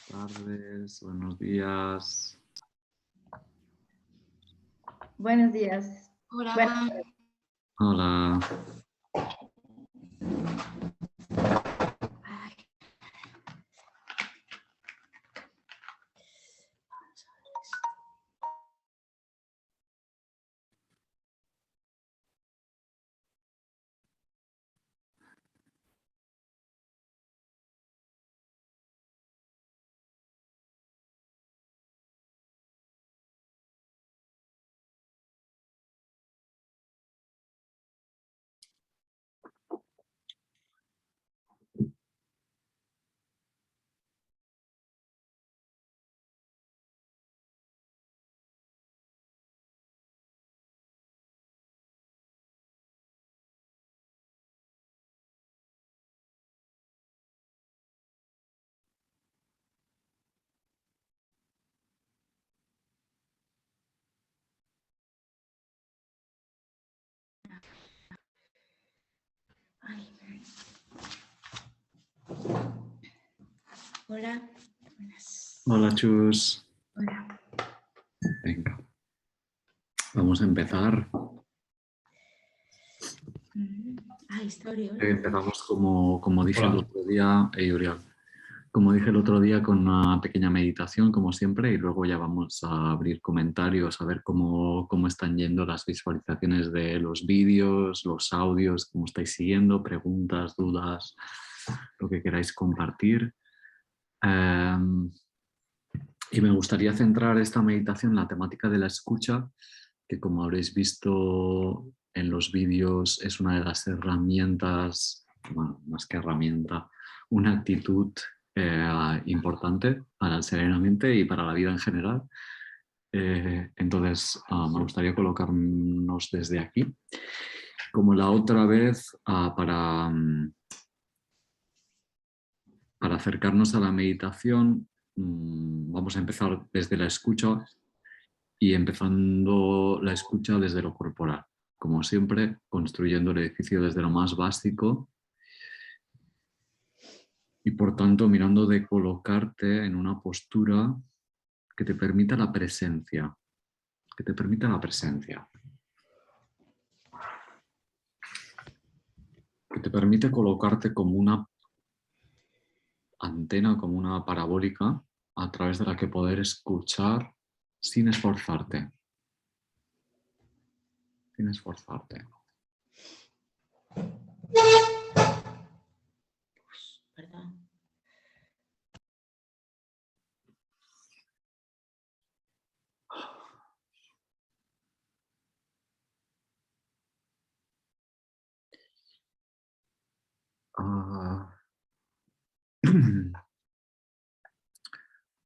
Buenas tardes, buenos días. Buenos días. Hola. Buenas Hola. Hola. Hola, Chus. Hola. Venga. Vamos a empezar. Historia. Empezamos como dije el otro día, Uriel. Como dije el otro día, con una pequeña meditación, como siempre, y luego ya vamos a abrir comentarios, a ver cómo están yendo las visualizaciones de los vídeos, los audios, cómo estáis siguiendo, preguntas, dudas, lo que queráis compartir. Y me gustaría centrar esta meditación en la temática de la escucha, que como habréis visto en los vídeos es una de las herramientas, bueno, más que herramienta, una actitud importante para el serenamente y para la vida en general. Entonces, me gustaría colocarnos desde aquí. Como la otra vez, para acercarnos a la meditación, vamos a empezar desde la escucha y empezando la escucha desde lo corporal. Como siempre, construyendo el edificio desde lo más básico y por tanto mirando de colocarte en una postura que te permita la presencia, que te permita la presencia, que te permite colocarte como una antena, como una parabólica a través de la que poder escuchar sin esforzarte. Sin esforzarte. Perdón.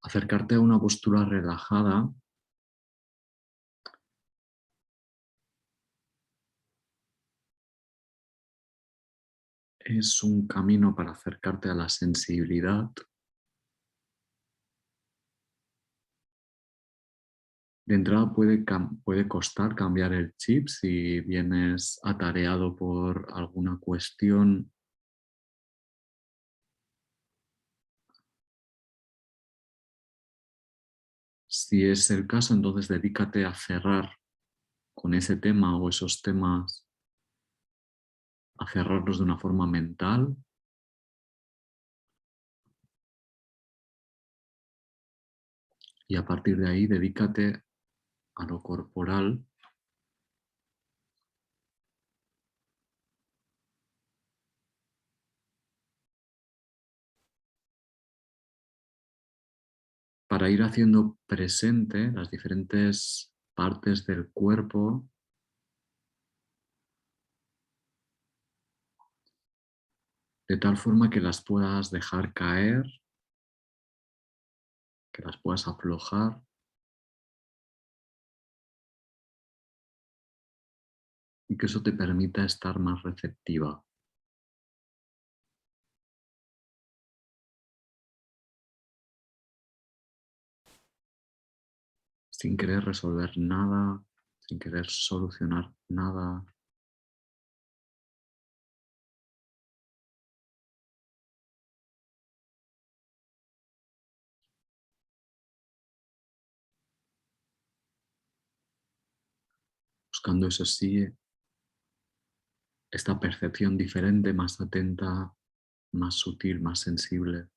Acercarte a una postura relajada es un camino para acercarte a la sensibilidad. De entrada puede costar cambiar el chip si vienes atareado por alguna cuestión. Si es el caso, entonces dedícate a cerrar con ese tema o esos temas, a cerrarlos de una forma mental. Y a partir de ahí, dedícate a lo corporal. Para ir haciendo presente las diferentes partes del cuerpo de tal forma que las puedas dejar caer, que las puedas aflojar y que eso te permita estar más receptiva. Sin querer resolver nada, sin querer solucionar nada. buscando eso sí, esta percepción diferente, más atenta, más sutil, más sensible.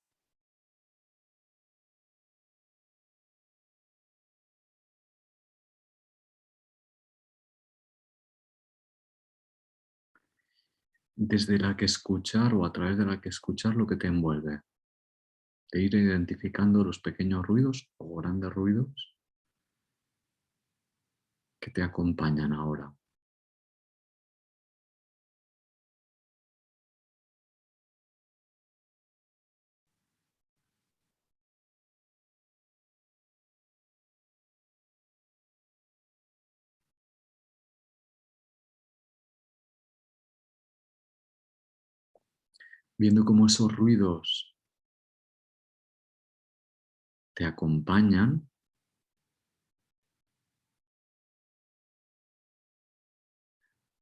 Desde la que escuchar o a través de la que escuchar lo que te envuelve. De ir identificando los pequeños ruidos o grandes ruidos que te acompañan ahora. Viendo cómo esos ruidos te acompañan,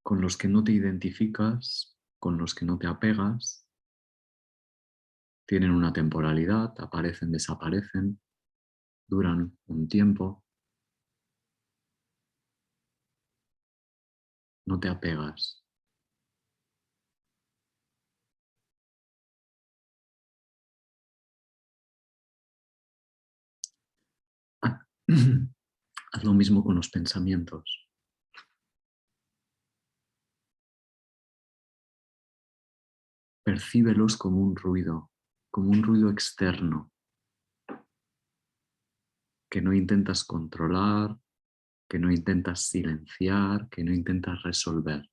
con los que no te identificas, con los que no te apegas, tienen una temporalidad, aparecen, desaparecen, duran un tiempo, no te apegas. Haz lo mismo con los pensamientos. Percíbelos como un ruido externo que no intentas controlar, que no intentas silenciar, que no intentas resolver.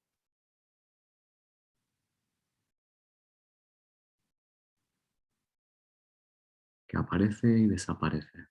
Que aparece y desaparece.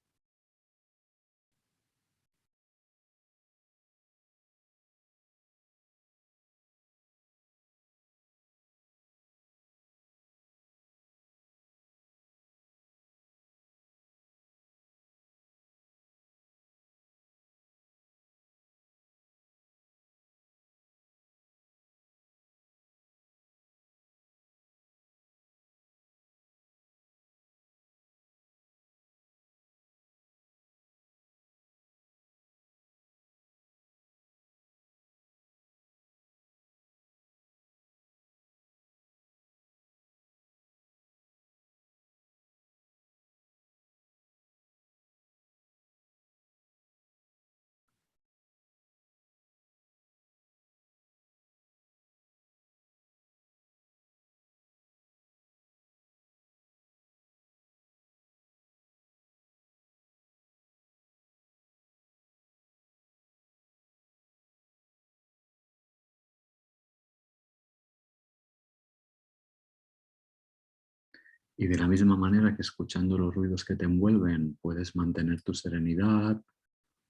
Y de la misma manera que escuchando los ruidos que te envuelven puedes mantener tu serenidad,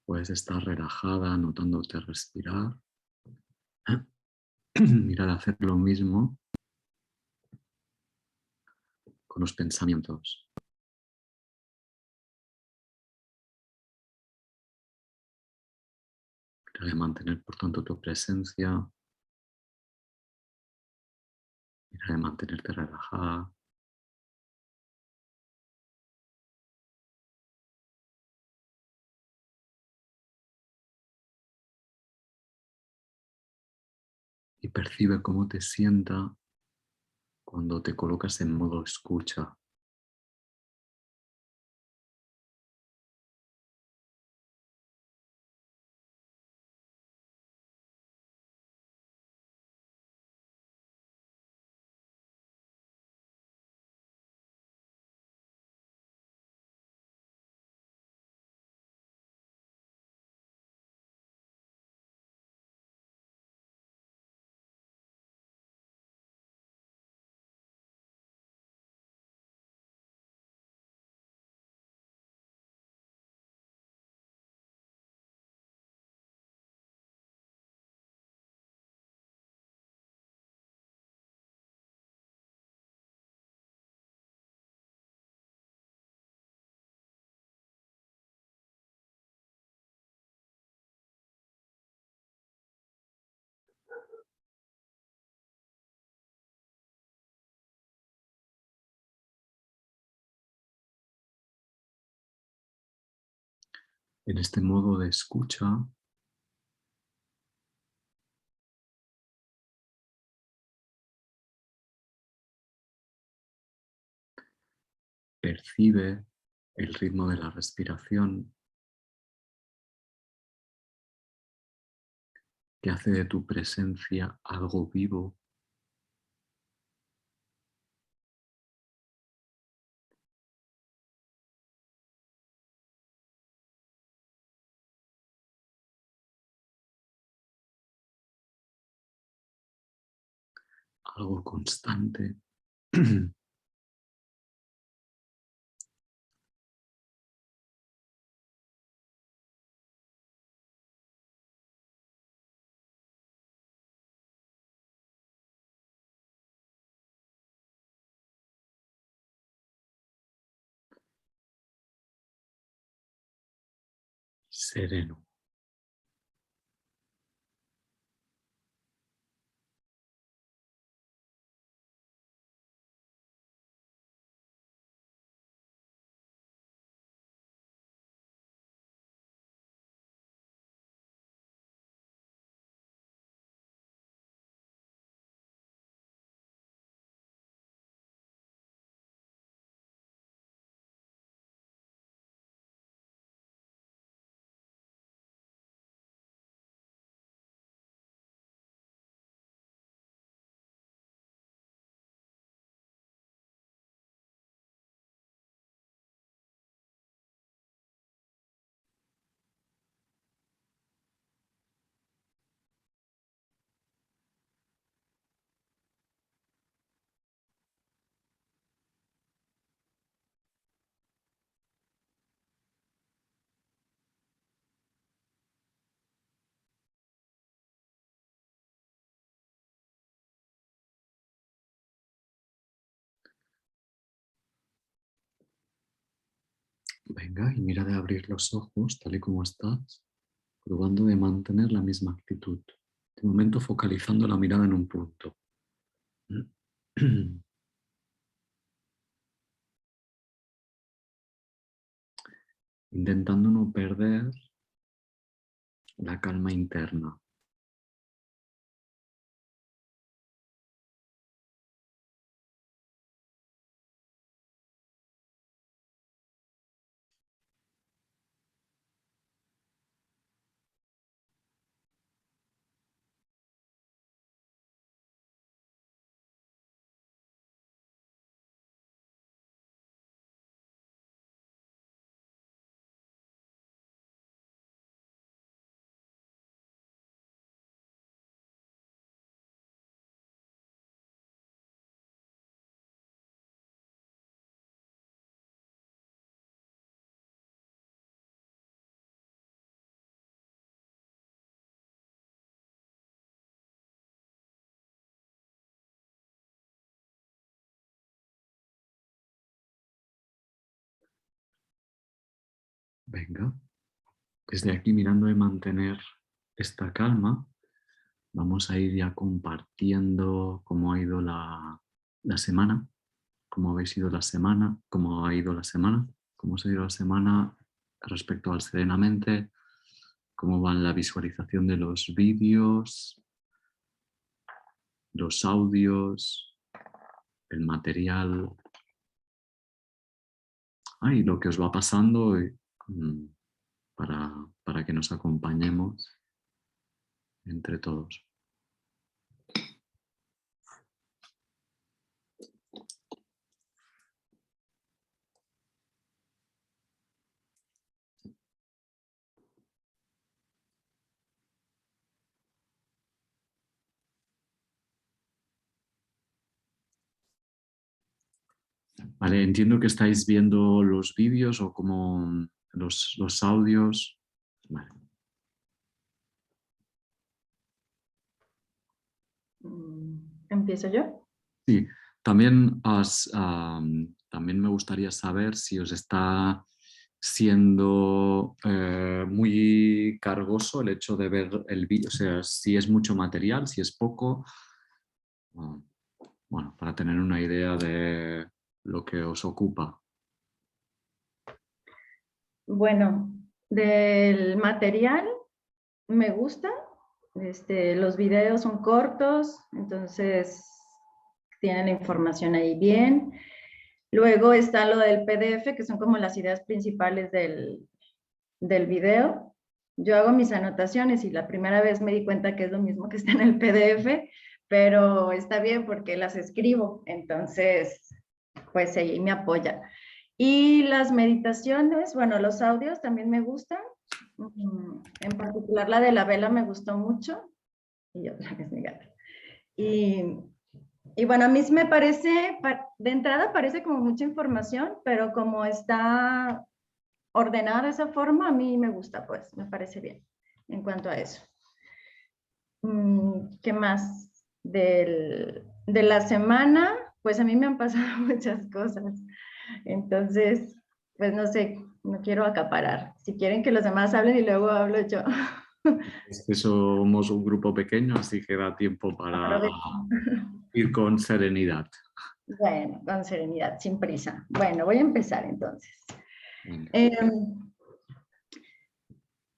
puedes estar relajada, notándote respirar. Mira de hacer lo mismo con los pensamientos. Mira de mantener, por tanto, tu presencia. Mira de mantenerte relajada. Y percibe cómo te sienta cuando te colocas en modo escucha. En este modo de escucha, percibe el ritmo de la respiración, que hace de tu presencia algo vivo. Algo constante. Sereno. Venga, y mira de abrir los ojos tal y como estás, probando de mantener la misma actitud. De momento focalizando la mirada en un punto. Intentando no perder la calma interna. Venga, desde aquí mirando de mantener esta calma, vamos a ir ya compartiendo cómo ha ido la semana, cómo habéis ido la semana, cómo ha ido la semana, cómo se ha ido la semana respecto al serenamente, cómo va la visualización de los vídeos, los audios, el material, y lo que os va pasando para que nos acompañemos entre todos. Vale, entiendo que estáis viendo los vídeos o como los audios. Vale. ¿Empiezo yo? Sí, también, también me gustaría saber si os está siendo muy cargoso el hecho de ver el vídeo, o sea, si es mucho material, si es poco, bueno, para tener una idea de lo que os ocupa. Bueno, del material me gusta. Los videos son cortos, entonces tienen la información ahí bien. Luego está lo del PDF, que son como las ideas principales del video. Yo hago mis anotaciones y la primera vez me di cuenta que es lo mismo que está en el PDF, pero está bien porque las escribo, entonces pues ahí me apoya. Y las meditaciones, bueno, los audios también me gustan, en particular la de la vela me gustó mucho, y otra vez mi gata. Y bueno, a mí me parece, de entrada parece como mucha información, pero como está ordenada de esa forma, a mí me gusta, pues, me parece bien en cuanto a eso. ¿Qué más? De la semana, pues a mí me han pasado muchas cosas. Entonces, pues no sé, no quiero acaparar. Si quieren que los demás hablen y luego hablo yo. Es que somos un grupo pequeño, así que da tiempo para ir con serenidad. Bueno, con serenidad, sin prisa. Bueno, voy a empezar entonces. Venga.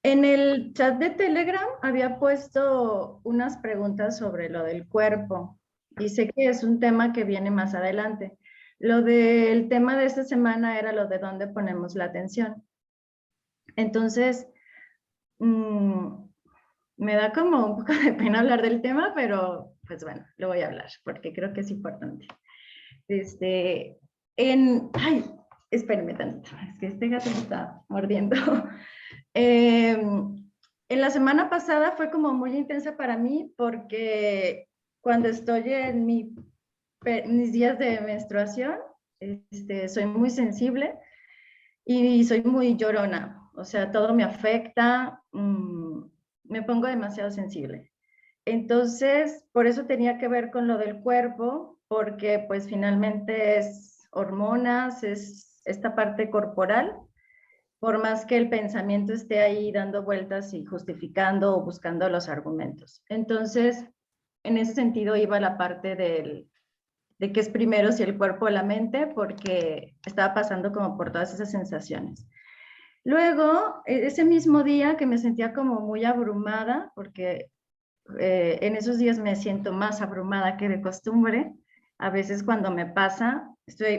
En el chat de Telegram había puesto unas preguntas sobre lo del cuerpo y sé que es un tema que viene más adelante. Lo del tema de esta semana era lo de dónde ponemos la atención. Entonces, me da como un poco de pena hablar del tema, pero pues bueno, lo voy a hablar porque creo que es importante. Ay, espérenme tantito, es que este gato me está mordiendo. En la semana pasada fue como muy intensa para mí porque cuando estoy en mis días de menstruación, soy muy sensible y soy muy llorona. O sea, todo me afecta, me pongo demasiado sensible. Entonces, por eso tenía que ver con lo del cuerpo, porque pues finalmente es hormonas, es esta parte corporal, por más que el pensamiento esté ahí dando vueltas y justificando o buscando los argumentos. Entonces, en ese sentido iba la parte de qué es primero, si el cuerpo o la mente, porque estaba pasando como por todas esas sensaciones. Luego, ese mismo día que me sentía como muy abrumada, porque en esos días me siento más abrumada que de costumbre, a veces cuando me pasa,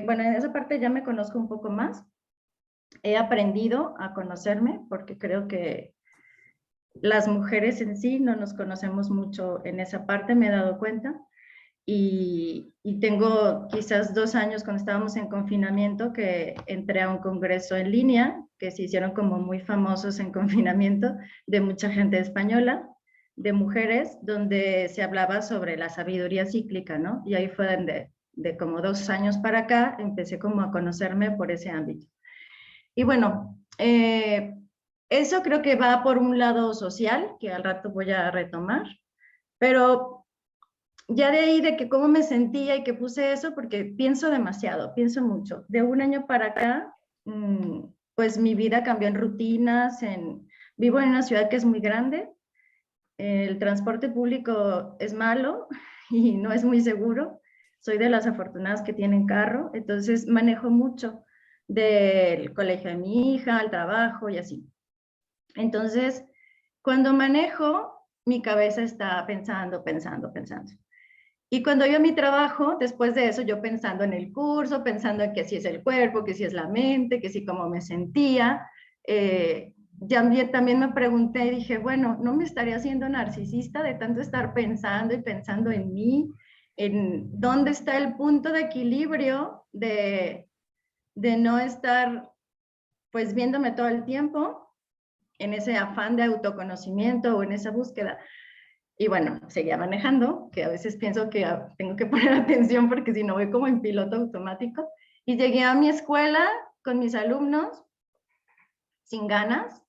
bueno, en esa parte ya me conozco un poco más, he aprendido a conocerme porque creo que las mujeres en sí no nos conocemos mucho en esa parte, me he dado cuenta. Y tengo quizás 2 años cuando estábamos en confinamiento que entré a un congreso en línea que se hicieron como muy famosos en confinamiento de mucha gente española, de mujeres, donde se hablaba sobre la sabiduría cíclica, ¿no? Y ahí fue donde de como 2 años para acá empecé como a conocerme por ese ámbito. Y bueno, eso creo que va por un lado social, que al rato voy a retomar, pero ya de ahí de que cómo me sentía y que puse eso, porque pienso demasiado, pienso mucho. De 1 año para acá, pues mi vida cambió en rutinas, vivo en una ciudad que es muy grande, el transporte público es malo y no es muy seguro, soy de las afortunadas que tienen carro, entonces manejo mucho del colegio de mi hija, al trabajo y así. Entonces, cuando manejo, mi cabeza está pensando. Y cuando yo a mi trabajo, después de eso, yo pensando en el curso, pensando en que si es el cuerpo, que si es la mente, que si cómo me sentía, también me pregunté y dije, bueno, ¿no me estaría haciendo narcisista de tanto estar pensando y pensando en mí? ¿En dónde está el punto de equilibrio de no estar pues viéndome todo el tiempo en ese afán de autoconocimiento o en esa búsqueda? Y bueno, seguía manejando, que a veces pienso que tengo que poner atención porque si no voy como en piloto automático. Y llegué a mi escuela con mis alumnos sin ganas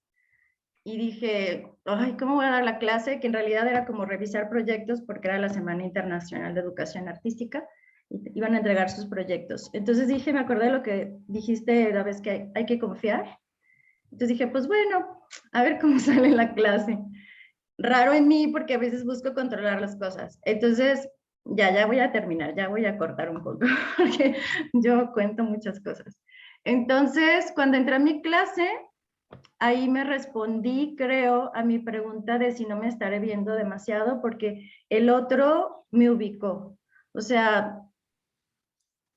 y dije, ay, ¿cómo voy a dar la clase? Que en realidad era como revisar proyectos porque era la Semana Internacional de Educación Artística y iban a entregar sus proyectos. Entonces dije, me acordé de lo que dijiste la vez que hay que confiar. Entonces dije, pues bueno, a ver cómo sale la clase. Raro en mí porque a veces busco controlar las cosas. Entonces, ya voy a terminar, ya voy a cortar un poco, porque yo cuento muchas cosas. Entonces, cuando entré a mi clase, ahí me respondí, creo, a mi pregunta de si no me estaré viendo demasiado, porque el otro me ubicó. O sea,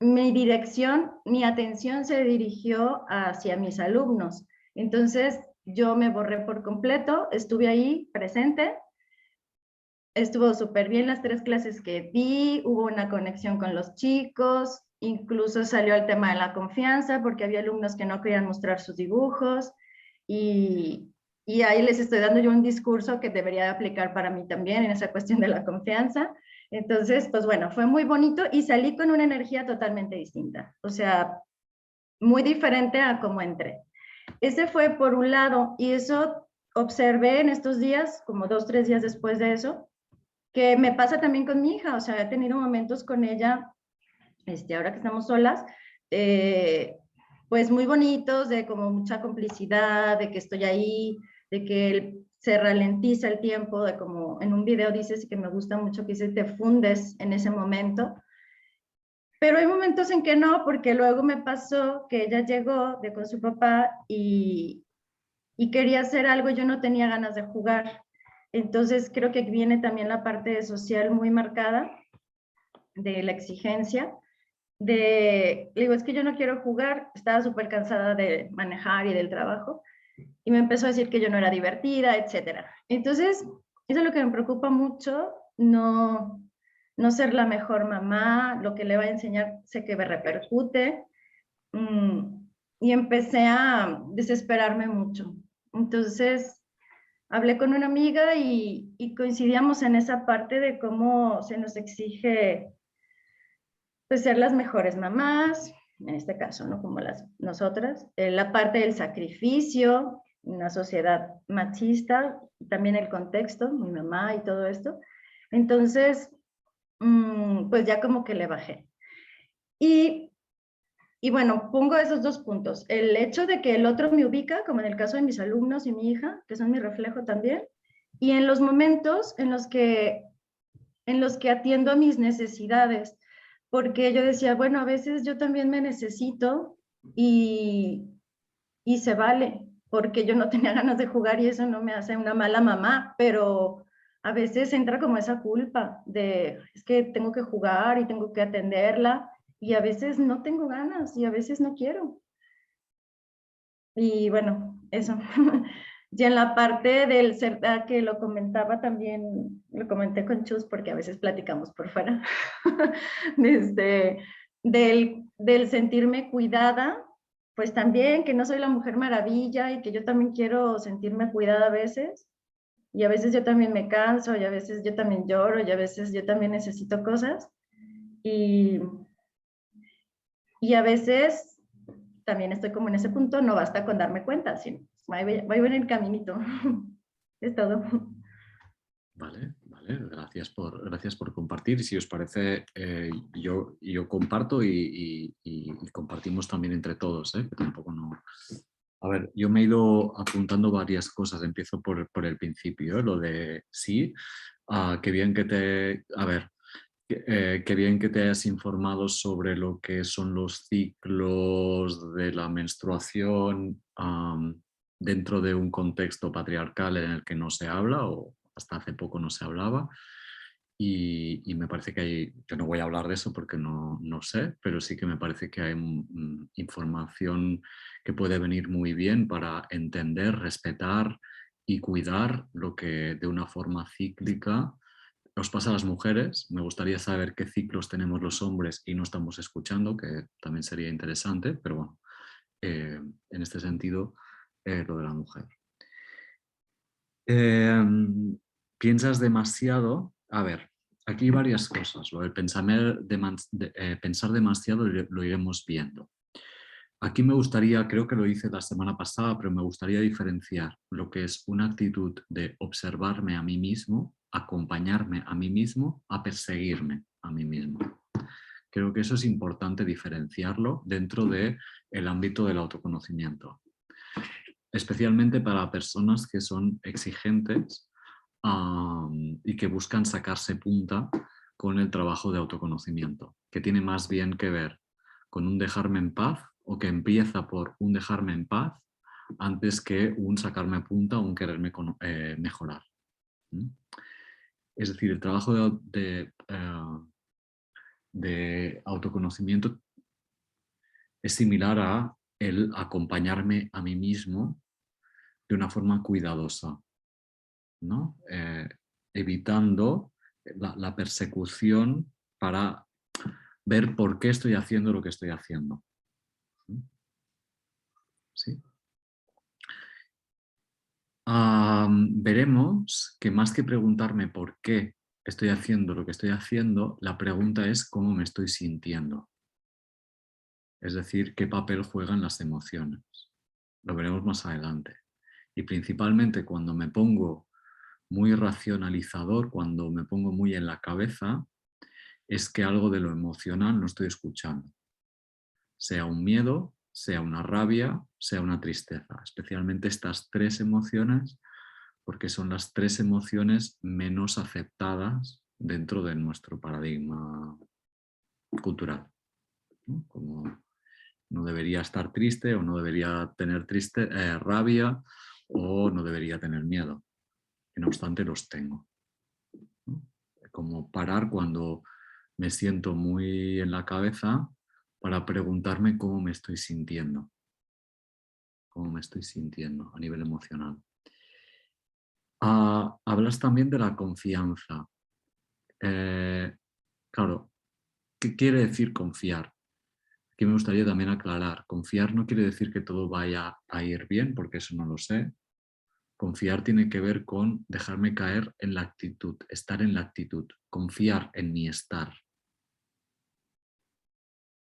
mi dirección, mi atención se dirigió hacia mis alumnos. Entonces yo me borré por completo, estuve ahí presente, estuvo súper bien las 3 clases que di, hubo una conexión con los chicos, incluso salió el tema de la confianza porque había alumnos que no querían mostrar sus dibujos y ahí les estoy dando yo un discurso que debería aplicar para mí también en esa cuestión de la confianza. Entonces, pues bueno, fue muy bonito y salí con una energía totalmente distinta, o sea, muy diferente a cómo entré. Ese fue por un lado, y eso observé en estos días, como 2, 3 días después de eso, que me pasa también con mi hija, o sea, he tenido momentos con ella, ahora que estamos solas, pues muy bonitos, de como mucha complicidad, de que estoy ahí, de que se ralentiza el tiempo, de como en un video dices que me gusta mucho que dices, te fundes en ese momento. Pero hay momentos en que no, porque luego me pasó que ella llegó con su papá y quería hacer algo y yo no tenía ganas de jugar. Entonces creo que viene también la parte social muy marcada de la exigencia. Le digo, es que yo no quiero jugar, estaba súper cansada de manejar y del trabajo, y me empezó a decir que yo no era divertida, etc. Entonces, eso es lo que me preocupa mucho, no ser la mejor mamá, lo que le va a enseñar sé que me repercute, y empecé a desesperarme mucho. Entonces, hablé con una amiga y coincidíamos en esa parte de cómo se nos exige pues, ser las mejores mamás, en este caso, ¿no? Como nosotras, la parte del sacrificio, una sociedad machista, también el contexto, mi mamá y todo esto. Entonces, pues ya como que le bajé. Y bueno, pongo esos 2 puntos. El hecho de que el otro me ubica, como en el caso de mis alumnos y mi hija, que son mi reflejo también, y en los momentos en los que atiendo a mis necesidades, porque yo decía, bueno, a veces yo también me necesito y se vale, porque yo no tenía ganas de jugar y eso no me hace una mala mamá, pero a veces entra como esa culpa de, es que tengo que jugar y tengo que atenderla, y a veces no tengo ganas y a veces no quiero. Y bueno, eso. Y en la parte del ser, que lo comentaba también, lo comenté con Chus porque a veces platicamos por fuera, del sentirme cuidada, pues también que no soy la mujer maravilla y que yo también quiero sentirme cuidada a veces. Y a veces yo también me canso, y a veces yo también lloro, y a veces yo también necesito cosas. Y a veces también estoy como en ese punto, no basta con darme cuenta, sino voy en el caminito. Es todo. Vale, vale, gracias por compartir. Y si os parece, yo comparto y compartimos también entre todos, que tampoco no... A ver, yo me he ido apuntando varias cosas, empiezo por el principio, lo de sí, qué bien que te... A ver, qué bien que te hayas informado sobre lo que son los ciclos de la menstruación dentro de un contexto patriarcal en el que no se habla o hasta hace poco no se hablaba. Y me parece que hay, yo no voy a hablar de eso porque no sé, pero sí que me parece que hay información que puede venir muy bien para entender, respetar y cuidar lo que de una forma cíclica os pasa a las mujeres. Me gustaría saber qué ciclos tenemos los hombres y no estamos escuchando, que también sería interesante, pero bueno, en este sentido, lo de la mujer. Piensas demasiado, a ver, aquí hay varias cosas. Lo del pensar demasiado lo iremos viendo. Aquí me gustaría, creo que lo hice la semana pasada, pero me gustaría diferenciar lo que es una actitud de observarme a mí mismo, acompañarme a mí mismo, a perseguirme a mí mismo. Creo que eso es importante diferenciarlo dentro del ámbito del autoconocimiento. Especialmente para personas que son exigentes y que buscan sacarse punta con el trabajo de autoconocimiento, que tiene más bien que ver con un dejarme en paz o que empieza por un dejarme en paz antes que un sacarme punta o un quererme mejorar. Es decir, el trabajo de autoconocimiento es similar a el acompañarme a mí mismo de una forma cuidadosa, ¿no? Evitando la persecución para ver por qué estoy haciendo lo que estoy haciendo. ¿Sí? Veremos que más que preguntarme por qué estoy haciendo lo que estoy haciendo, la pregunta es cómo me estoy sintiendo. Es decir, qué papel juegan las emociones. Lo veremos más adelante. Y principalmente cuando me pongo muy racionalizador, cuando me pongo muy en la cabeza, es que algo de lo emocional no estoy escuchando. Sea un miedo, sea una rabia, sea una tristeza. Especialmente estas tres emociones, porque son las tres emociones menos aceptadas dentro de nuestro paradigma cultural, ¿no? Como no debería estar triste o no debería tener rabia o no debería tener miedo. Y no obstante los tengo, ¿no? Como parar cuando me siento muy en la cabeza para preguntarme cómo me estoy sintiendo. Cómo me estoy sintiendo a nivel emocional. Hablas también de la confianza. Claro, ¿qué quiere decir confiar? Aquí me gustaría también aclarar. Confiar no quiere decir que todo vaya a ir bien, porque eso no lo sé. Confiar tiene que ver con dejarme caer en la actitud, estar en la actitud, confiar en mi estar.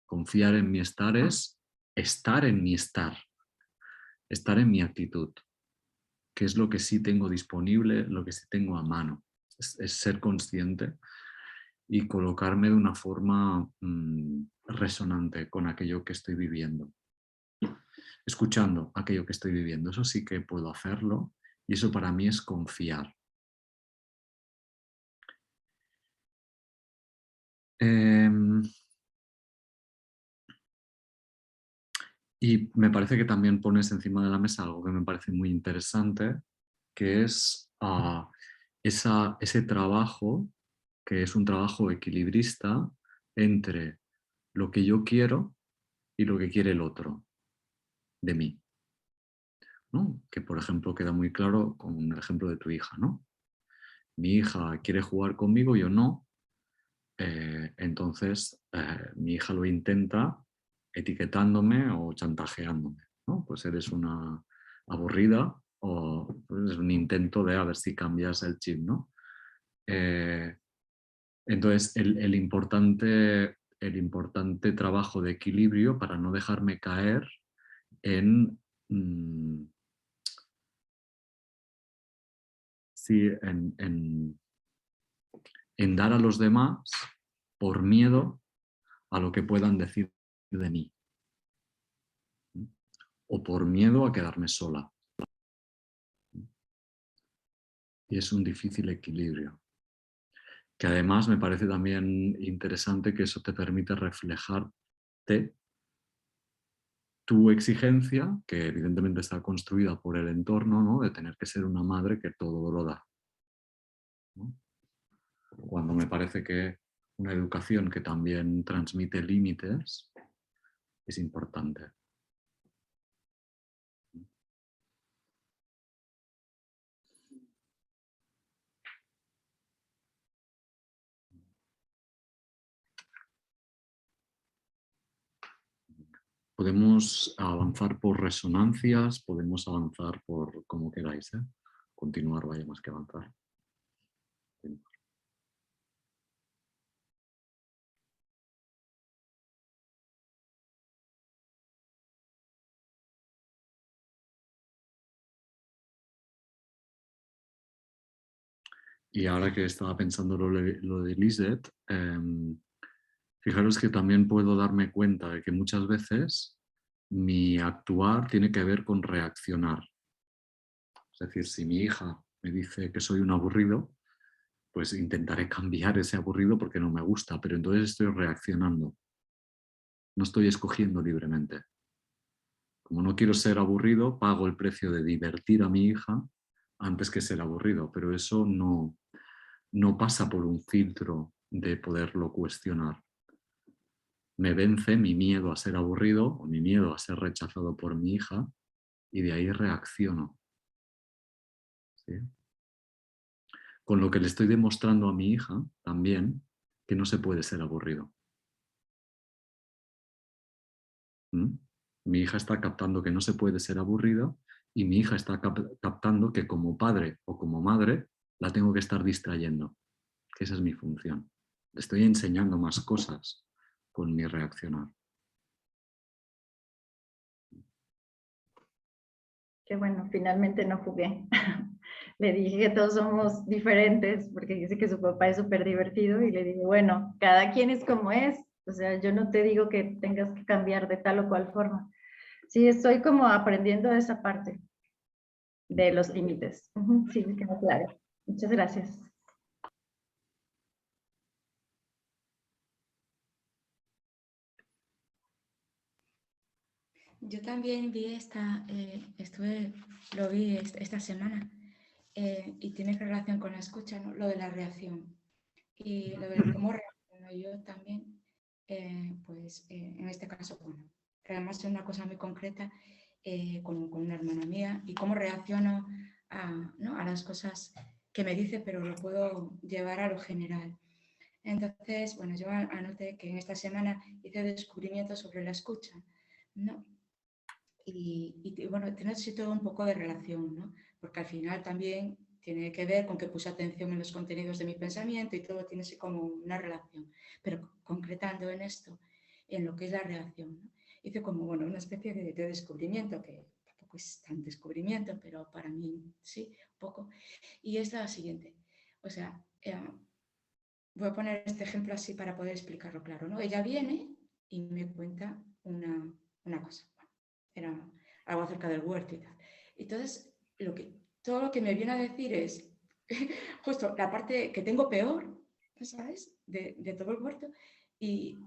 Confiar en mi estar es estar en mi estar en mi actitud, que es lo que sí tengo disponible, lo que sí tengo a mano. Es ser consciente y colocarme de una forma resonante con aquello que estoy viviendo. Escuchando aquello que estoy viviendo, eso sí que puedo hacerlo y eso para mí es confiar. Y me parece que también pones encima de la mesa algo que me parece muy interesante, que es ese trabajo, que es un trabajo equilibrista entre lo que yo quiero y lo que quiere el otro de mí, ¿no? Que por ejemplo queda muy claro con el ejemplo de tu hija, ¿no? Mi hija quiere jugar conmigo, yo no, entonces mi hija lo intenta etiquetándome o chantajeándome, ¿no? Pues eres una aburrida o pues, es un intento de a ver si cambias el chip, ¿no? Entonces el importante trabajo de equilibrio para no dejarme caer en, sí, en dar a los demás por miedo a lo que puedan decir de mí. O por miedo a quedarme sola. Y es un difícil equilibrio. Que además me parece también interesante que eso te permite reflejarte tu exigencia, que evidentemente está construida por el entorno, ¿no? De tener que ser una madre que todo lo da, ¿no? Cuando me parece que una educación que también transmite límites es importante. Podemos avanzar por resonancias, podemos avanzar por como queráis, ¿eh? Continuar vaya más que avanzar. Y ahora que estaba pensando lo de Lisette, fijaros que también puedo darme cuenta de que muchas veces mi actuar tiene que ver con reaccionar. Es decir, si mi hija me dice que soy un aburrido, pues intentaré cambiar ese aburrido porque no me gusta, pero entonces estoy reaccionando. No estoy escogiendo libremente. Como no quiero ser aburrido, pago el precio de divertir a mi hija antes que ser aburrido, pero eso no pasa por un filtro de poderlo cuestionar. me vence mi miedo a ser aburrido o mi miedo a ser rechazado por mi hija y de ahí reacciono. ¿Sí? Con lo que le estoy demostrando a mi hija también que no se puede ser aburrido. ¿Mm? Mi hija está captando que no se puede ser aburrida y mi hija está captando que como padre o como madre la tengo que estar distrayendo, que esa es mi función. Le estoy enseñando más cosas con mi reaccionar. Que bueno, finalmente no jugué. Le dije que todos somos diferentes, porque dice que su papá es súper divertido, y le digo, bueno, cada quien es como es. O sea, yo no te digo que tengas que cambiar de tal o cual forma. Sí, estoy como aprendiendo esa parte de los límites. Sí, me queda claro. Muchas gracias. Yo también vi lo vi esta semana y tiene relación con la escucha, ¿no? Lo de la reacción y lo de cómo reacciono yo también, en este caso, bueno, además es una cosa muy concreta con una hermana mía y cómo reacciono ¿no? a las cosas que me dice, pero lo puedo llevar a lo general. Entonces, bueno, yo anoté que en esta semana hice descubrimientos sobre la escucha, ¿no? Y bueno, tiene así todo un poco de relación, ¿no? Porque al final también tiene que ver con que puse atención en los contenidos de mi pensamiento y todo tiene así como una relación. Pero concretando en esto, en lo que es la reacción, ¿no? Hice como, bueno, una especie de descubrimiento, que tampoco es tan descubrimiento, pero para mí sí, un poco. Y es la siguiente. O sea, voy a poner este ejemplo así para poder explicarlo claro, ¿no? Ella viene y me cuenta una cosa. Era algo acerca del huerto y tal. Entonces, todo lo que me viene a decir es justo la parte que tengo peor, ¿sabes? De todo el huerto. Y,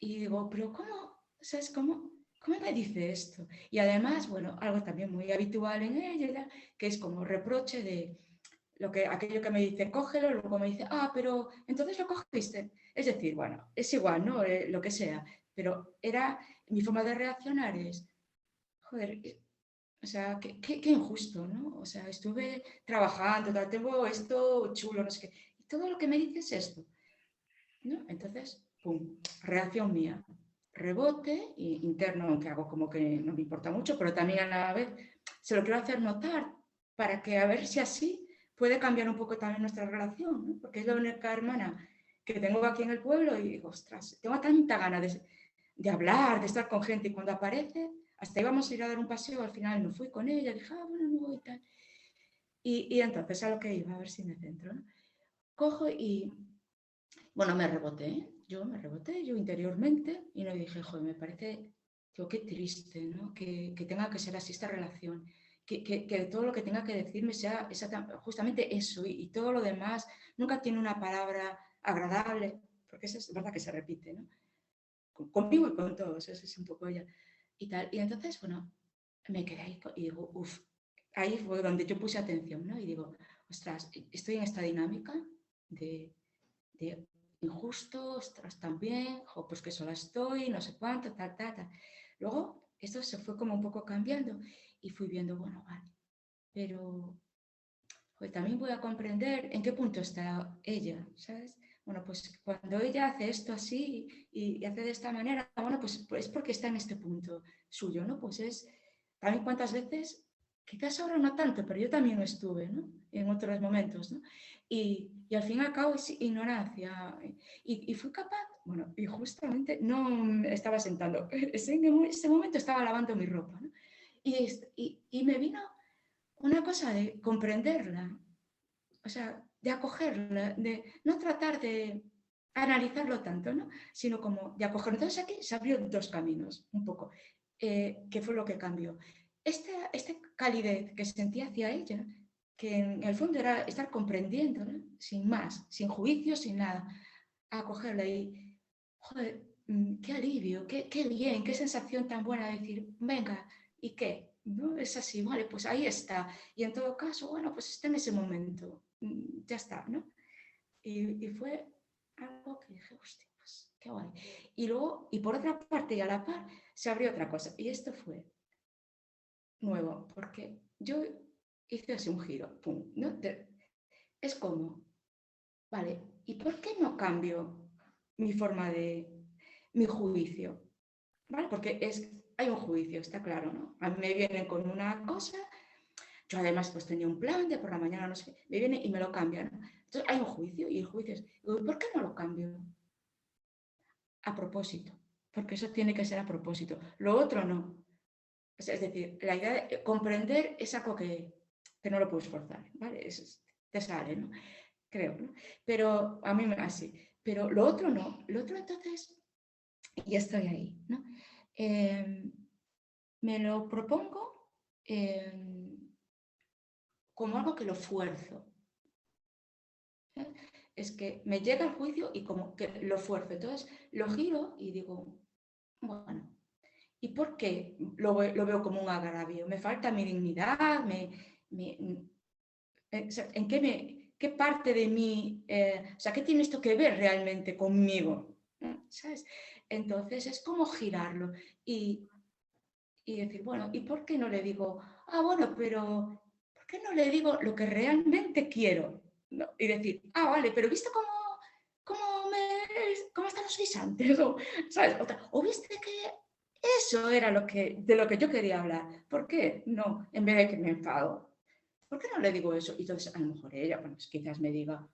y digo, pero ¿cómo? ¿Sabes cómo me dice esto? Y además, bueno, algo también muy habitual en ella, que es como reproche de aquello que me dice, cógelo, luego me dice, pero entonces lo cogiste. Es decir, bueno, es igual, ¿no? Lo que sea. Pero mi forma de reaccionar es, joder, o sea, qué injusto, ¿no? O sea, estuve trabajando, tengo esto chulo, no sé qué. Y todo lo que me dices es esto, ¿no? Entonces, pum, reacción mía. Rebote interno, aunque hago como que no me importa mucho, pero también a la vez se lo quiero hacer notar para que a ver si así puede cambiar un poco también nuestra relación, ¿no? Porque es la única hermana que tengo aquí en el pueblo y digo, ostras, tengo tanta gana de hablar, de estar con gente y cuando aparece, hasta íbamos a ir a dar un paseo, al final no fui con ella, dije, bueno, no voy y tal. Y entonces a lo que iba, a ver si me centro, ¿no? Cojo y, bueno, yo me reboté, yo interiormente, y no dije, joder, me parece, digo, qué triste, ¿no? Que tenga que ser así esta relación, que todo lo que tenga que decirme sea justamente eso, y todo lo demás nunca tiene una palabra agradable, porque eso es verdad que se repite, ¿no? Conmigo y con todos, eso es un poco ella. Y tal, y entonces, bueno, me quedé ahí y digo, uff, ahí fue donde yo puse atención, ¿no? Y digo, ostras, estoy en esta dinámica de injusto, ostras, también, pues que sola estoy, no sé cuánto, tal, tal, tal. Luego, esto se fue como un poco cambiando y fui viendo, bueno, vale, pero pues también voy a comprender en qué punto está ella, ¿sabes? Bueno, pues cuando ella hace esto así y hace de esta manera, bueno, pues es porque está en este punto suyo, ¿no? Pues es, también cuántas veces, quizás ahora no tanto, pero yo también estuve, ¿no? En otros momentos, ¿no? Y al fin y al cabo es ignorancia. Y fui capaz, bueno, y justamente no estaba sentando, en ese momento estaba lavando mi ropa, ¿no? Y me vino una cosa de comprenderla, o sea, de acogerla, de no tratar de analizarlo tanto, ¿no? Sino como de acogerlo. Entonces aquí se abrió dos caminos, un poco, que fue lo que cambió. Esta calidez que sentía hacia ella, que en el fondo era estar comprendiendo, ¿no? Sin más, sin juicio, sin nada, a acogerla y, joder, qué alivio, qué bien, qué sensación tan buena de decir, venga, ¿y qué? ¿No? Es así, vale, pues ahí está. Y en todo caso, bueno, pues está en ese momento, ya está, ¿no? Y fue algo que dije, hostia, pues qué guay. Y luego, y por otra parte y a la par, se abrió otra cosa. Y esto fue nuevo, porque yo hice así un giro, pum, ¿no? Es como, vale, ¿y por qué no cambio mi forma de, mi juicio? ¿Vale? Porque hay un juicio, está claro, ¿no? A mí me vienen con una cosa, yo además pues tenía un plan de por la mañana, no sé qué, me viene y me lo cambian, ¿no? Entonces hay un juicio y el juicio es, ¿por qué no lo cambio? A propósito, porque eso tiene que ser a propósito. Lo otro no. Es decir, la idea de comprender es algo que no lo puedes forzar, ¿vale? Te sale, ¿no? Creo, ¿no? Pero a mí así. Pero lo otro no. Lo otro entonces, y estoy ahí, ¿no? Me lo propongo como algo que lo fuerzo. Es que me llega el juicio y como que lo fuerzo. Entonces lo giro y digo, bueno, ¿y por qué lo veo como un agravio? ¿Me falta mi dignidad? ¿En qué parte de mí, o sea, qué tiene esto que ver realmente conmigo? ¿Sabes? Entonces es como girarlo y decir, bueno, ¿y por qué no le digo, bueno, pero ¿por qué no le digo lo que realmente quiero? ¿No? Y decir, vale, pero ¿viste cómo están los guisantes? ¿Sabes? O viste que eso era de lo que yo quería hablar. ¿Por qué? No, en vez de que me enfado. ¿Por qué no le digo eso? Y entonces a lo mejor ella, pues, quizás me diga,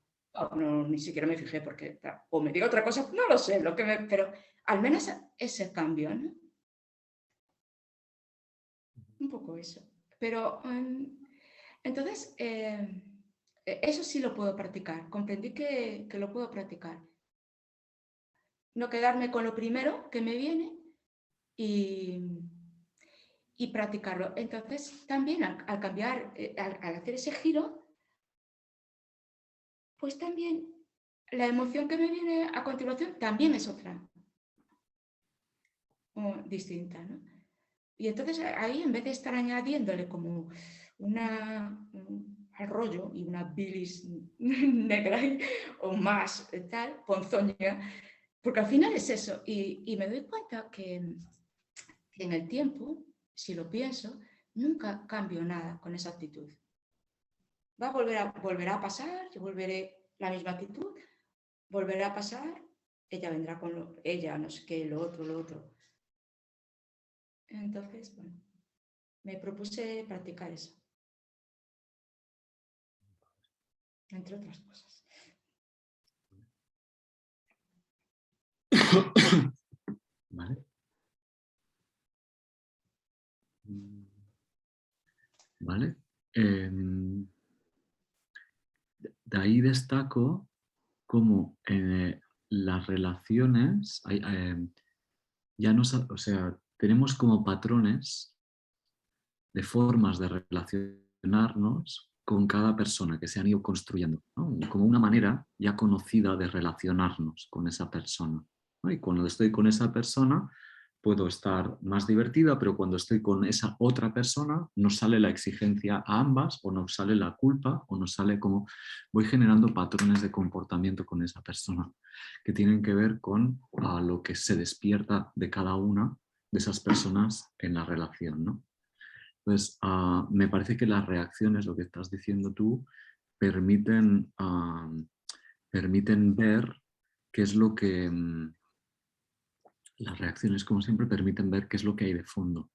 no, ni siquiera me fijé porque, o me diga otra cosa, no lo sé, pero al menos ese cambio, ¿no? Un poco eso. Pero entonces, eso sí lo puedo practicar. Comprendí que lo puedo practicar. No quedarme con lo primero que me viene y practicarlo. Entonces, también al cambiar, al hacer ese giro, pues también la emoción que me viene a continuación también es otra, distinta, ¿no? Y entonces ahí, en vez de estar añadiéndole como un arroyo y una bilis negra o más tal, ponzoña, porque al final es eso. Y me doy cuenta que en el tiempo, si lo pienso, nunca cambio nada con esa actitud. Volverá a pasar, yo volveré la misma actitud, volverá a pasar, ella vendrá con ella, no sé qué, lo otro. Entonces, bueno, me propuse practicar eso, entre otras cosas. Vale. Vale. De ahí destaco cómo las relaciones, ya o sea, tenemos como patrones de formas de relacionarnos con cada persona que se han ido construyendo, ¿no? Como una manera ya conocida de relacionarnos con esa persona, ¿no? Y cuando estoy con esa persona puedo estar más divertida, pero cuando estoy con esa otra persona nos sale la exigencia a ambas, o nos sale la culpa, o nos sale como voy generando patrones de comportamiento con esa persona que tienen que ver con lo que se despierta de cada una de esas personas en la relación, ¿no? Pues me parece que las reacciones, lo que estás diciendo tú, permiten, permiten ver qué es lo que... las reacciones, como siempre, permiten ver qué es lo que hay de fondo,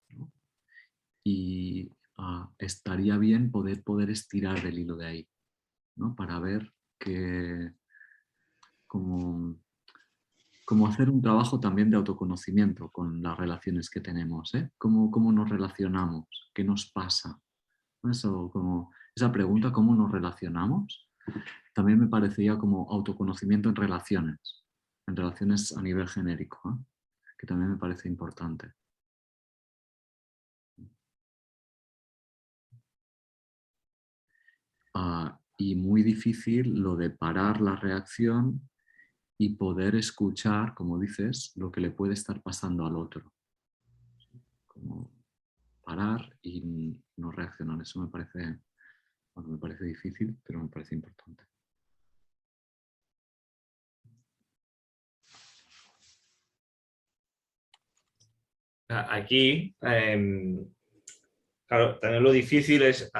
¿no? Y estaría bien poder estirar del hilo de ahí, ¿no? Para ver que... como hacer un trabajo también de autoconocimiento con las relaciones que tenemos, ¿eh? ¿Cómo nos relacionamos? ¿Qué nos pasa? Eso, como esa pregunta, ¿cómo nos relacionamos? También me parecía como autoconocimiento en relaciones a nivel genérico, ¿eh? Que también me parece importante. Y muy difícil lo de parar la reacción y poder escuchar, como dices, lo que le puede estar pasando al otro. Como parar y no reaccionar. Eso me parece, bueno, me parece difícil, pero me parece importante. aquí, claro, también lo difícil es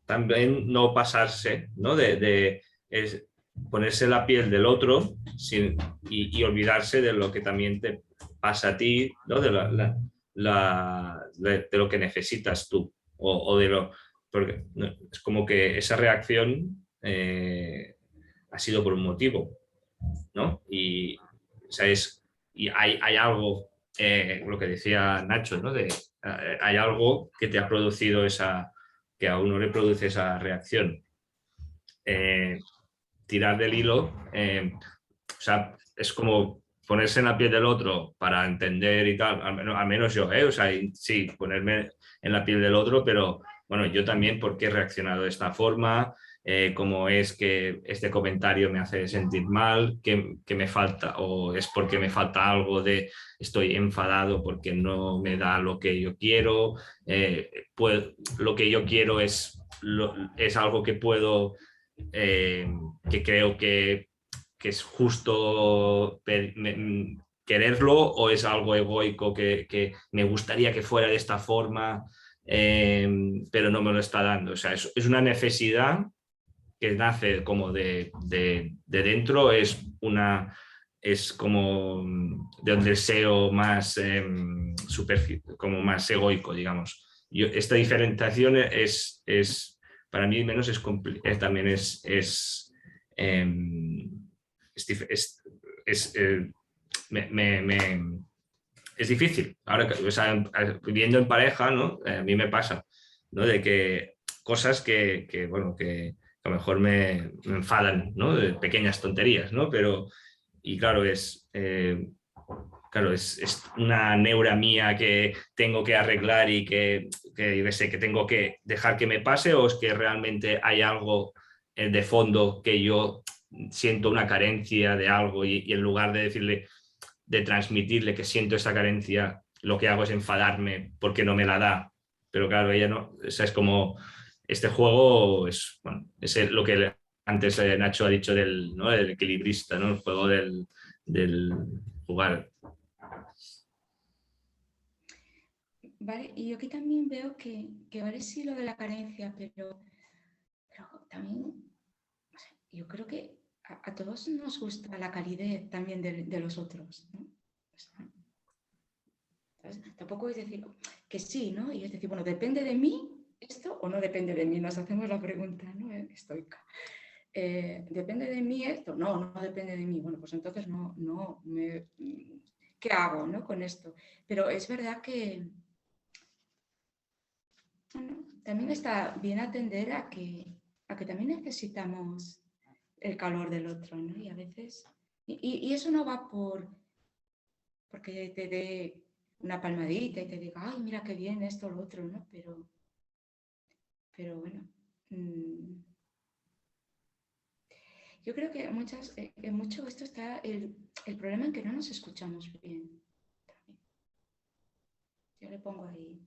también no pasarse, ¿no? Es ponerse en la piel del otro y olvidarse de lo que también te pasa a ti, ¿no? De lo que necesitas tú o de lo... Porque es como que esa reacción ha sido por un motivo, ¿no? O sea, y hay algo, lo que decía Nacho, ¿no? Hay algo que te ha producido que a uno le produce esa reacción. Tirar del hilo, o sea, es como ponerse en la piel del otro para entender y tal, al menos yo, o sea, sí, ponerme en la piel del otro, pero bueno, yo también porque he reaccionado de esta forma, cómo es que este comentario me hace sentir mal, que me falta, o es porque me falta algo de estoy enfadado porque no me da lo que yo quiero, pues lo que yo quiero es algo que puedo, que creo que es justo quererlo o es algo egoico que me gustaría que fuera de esta forma, pero no me lo está dando. O sea, es una necesidad que nace como de dentro, es como de un deseo más como más egoico, digamos. Esta diferenciación para mí menos también es difícil. Ahora, o sea, viviendo en pareja, ¿no? A mí me pasa, ¿no? De que cosas bueno, que a lo mejor me enfadan, ¿no? De pequeñas tonterías, ¿no? Y claro, claro, es una neura mía que tengo que arreglar y yo sé, que tengo que dejar que me pase, o es que realmente hay algo de fondo que yo siento una carencia de algo y en lugar de decirle, de transmitirle que siento esa carencia, lo que hago es enfadarme porque no me la da. Pero claro, ella no, o sea, es como este juego bueno, es lo que antes Nacho ha dicho ¿no? Del equilibrista, ¿no? El juego del jugar. Vale, y yo aquí también veo que vale sí lo de la carencia, pero también, o sea, yo creo que a todos nos gusta la calidez también de los otros, ¿no? O sea, tampoco es decir que sí, ¿no? Y es decir, bueno, ¿depende de mí esto o no depende de mí? Nos hacemos la pregunta, ¿no? Estoica. ¿Depende de mí esto? No, no depende de mí. Bueno, pues entonces ¿qué hago, ¿no? Con esto. Pero es verdad que bueno, también está bien atender a que también necesitamos el calor del otro, ¿no? Y a veces, y eso no va porque te dé una palmadita y te diga, ay, mira qué bien esto o lo otro, ¿no? Pero bueno, yo creo que en mucho esto está el problema en que no nos escuchamos bien. También. Yo le pongo ahí.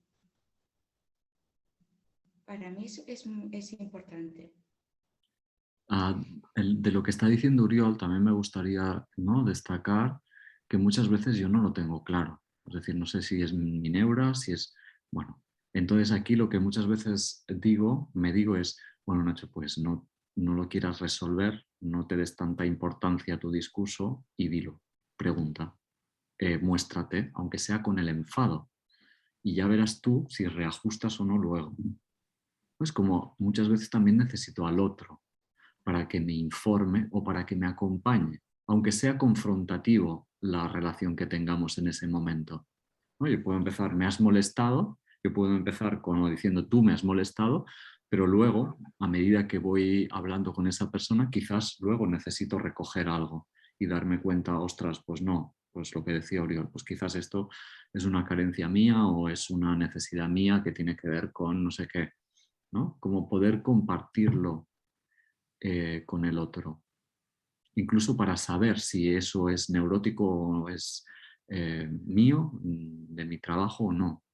Para mí es importante. De lo que está diciendo Uriol, también me gustaría, ¿no?, destacar que muchas veces yo no lo tengo claro. Es decir, no sé si es mi neura, si es... Bueno, entonces aquí lo que muchas veces me digo es, bueno, Nacho, pues no lo quieras resolver, no te des tanta importancia a tu discurso y dilo, pregunta, muéstrate, aunque sea con el enfado, y ya verás tú si reajustas o no luego. Pues como muchas veces también necesito al otro para que me informe o para que me acompañe, aunque sea confrontativo la relación que tengamos en ese momento. ¿No? Yo puedo empezar, me has molestado, yo puedo empezar como diciendo, tú me has molestado, pero luego, a medida que voy hablando con esa persona, quizás luego necesito recoger algo y darme cuenta, ostras, pues no, pues lo que decía Oriol, pues quizás esto es una carencia mía o es una necesidad mía que tiene que ver con no sé qué, ¿no? Como poder compartirlo con el otro, incluso para saber si eso es neurótico o es mío, de mi trabajo o no.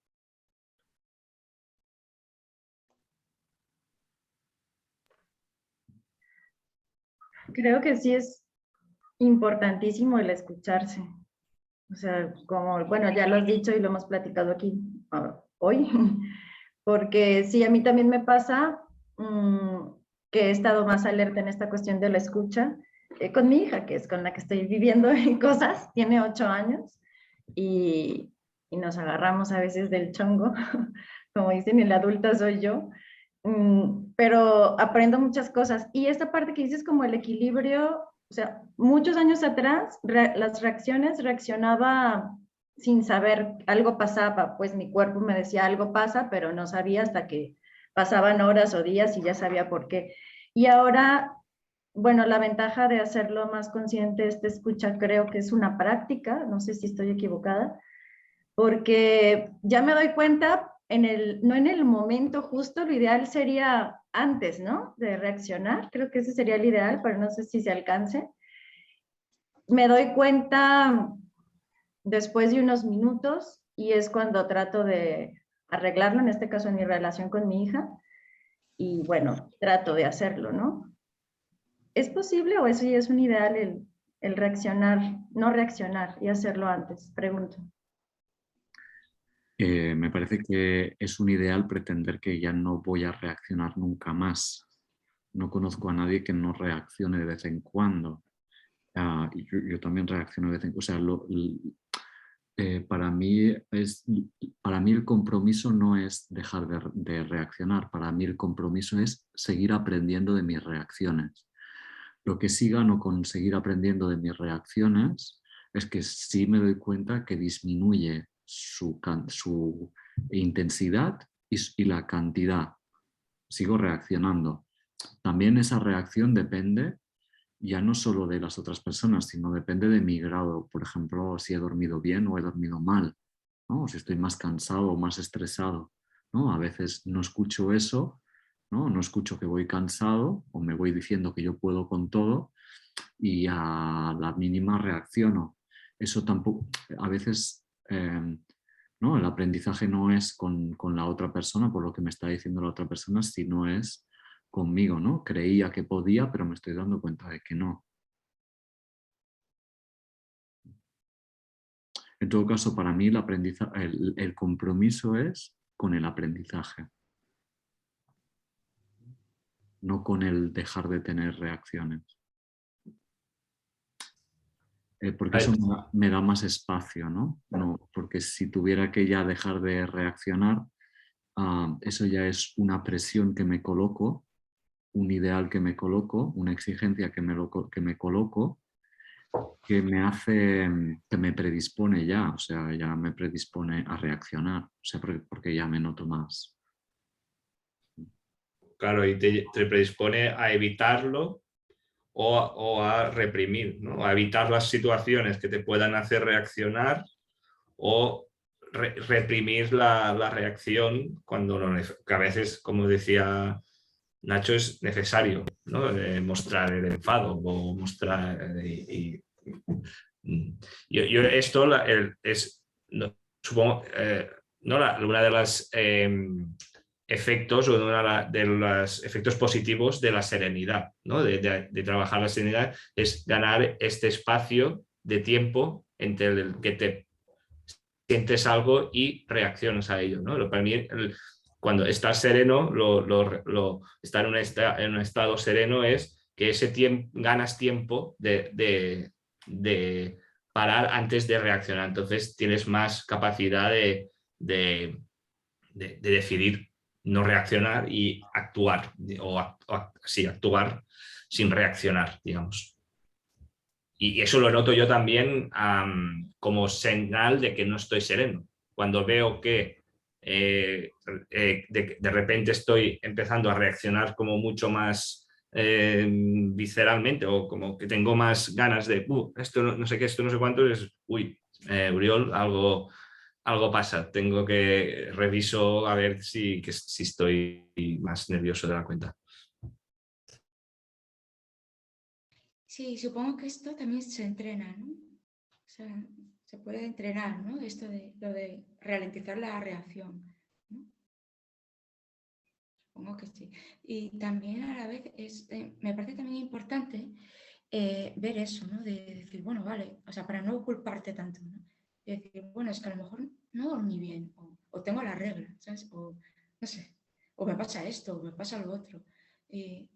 Creo que sí es importantísimo el escucharse. O sea, como, bueno, ya lo has dicho y lo hemos platicado aquí hoy, porque sí, a mí también me pasa que he estado más alerta en esta cuestión de la escucha con mi hija, que es con la que estoy viviendo en cosas, tiene 8 años y nos agarramos a veces del chongo, como dicen, y la adulta soy yo. Pero aprendo muchas cosas. Y esta parte que dices como el equilibrio, o sea, muchos años atrás, las reacciones reaccionaba sin saber, algo pasaba, pues mi cuerpo me decía algo pasa, pero no sabía hasta que pasaban horas o días y ya sabía por qué. Y ahora, bueno, la ventaja de hacerlo más consciente, esta escucha, creo que es una práctica, no sé si estoy equivocada, porque ya me doy cuenta, no en el momento justo, lo ideal sería antes, ¿no? De reaccionar, creo que ese sería el ideal, pero no sé si se alcance. Me doy cuenta después de unos minutos y es cuando trato de arreglarlo, en este caso en mi relación con mi hija, y bueno, trato de hacerlo, ¿no? ¿Es posible o eso ya es un ideal el reaccionar, no reaccionar y hacerlo antes? Pregunto. Me parece que es un ideal pretender que ya no voy a reaccionar nunca más. No conozco a nadie que no reaccione de vez en cuando. Yo también reacciono de vez en cuando. O sea, para mí el compromiso no es dejar de reaccionar. Para mí el compromiso es seguir aprendiendo de mis reacciones. Lo que sí gano con seguir aprendiendo de mis reacciones es que sí me doy cuenta que disminuye su intensidad y la cantidad. Sigo reaccionando. También esa reacción depende ya no solo de las otras personas, sino depende de mi grado. Por ejemplo, si he dormido bien o he dormido mal, ¿no? Si estoy más cansado o más estresado, ¿no? A veces no escucho eso, ¿no? No escucho que voy cansado o me voy diciendo que yo puedo con todo y a la mínima reacciono. Eso tampoco, a veces, ¿no? El aprendizaje no es con la otra persona, por lo que me está diciendo la otra persona, sino es conmigo, ¿no? Creía que podía, pero me estoy dando cuenta de que no. En todo caso, para mí el compromiso es con el aprendizaje, no con el dejar de tener reacciones. Porque eso me da más espacio, ¿no? Porque si tuviera que ya dejar de reaccionar, eso ya es una presión que me coloco, un ideal que me coloco, una exigencia que me coloco, que me hace, que me predispone ya, o sea, ya me predispone a reaccionar, o sea, porque ya me noto más. Claro, y te predispone a evitarlo o a reprimir, ¿no? A evitar las situaciones que te puedan hacer reaccionar o reprimir la reacción cuando que a veces, como decía Nacho, es necesario, ¿no? Mostrar el enfado o mostrar... yo esto es, no, supongo, no, una de las efectos o uno de los efectos positivos de la serenidad, ¿no? De trabajar la serenidad es ganar este espacio de tiempo entre el que te sientes algo y reaccionas a ello, ¿no? Para mí, cuando estás sereno, estar en un estado sereno es que ese tiempo, ganas tiempo de parar antes de reaccionar. Entonces tienes más capacidad de decidir no reaccionar y actuar, sí, actuar sin reaccionar, digamos. Y eso lo noto yo también como señal de que no estoy sereno. Cuando veo que de repente estoy empezando a reaccionar como mucho más visceralmente o como que tengo más ganas de esto no sé qué, esto no sé cuánto, es Uriol, algo pasa, tengo que reviso a ver si estoy más nervioso de la cuenta. Sí, supongo que esto también se entrena, ¿no? O sea, se puede entrenar, ¿no? Esto de lo de ralentizar la reacción, ¿no? Supongo que sí. Y también a la vez me parece también importante ver eso, ¿no? De decir, bueno, vale, o sea, para no culparte tanto, ¿no? y decir, bueno, es que a lo mejor no dormí bien, o tengo la regla, ¿sabes? O no sé, o me pasa esto, o me pasa lo otro. Y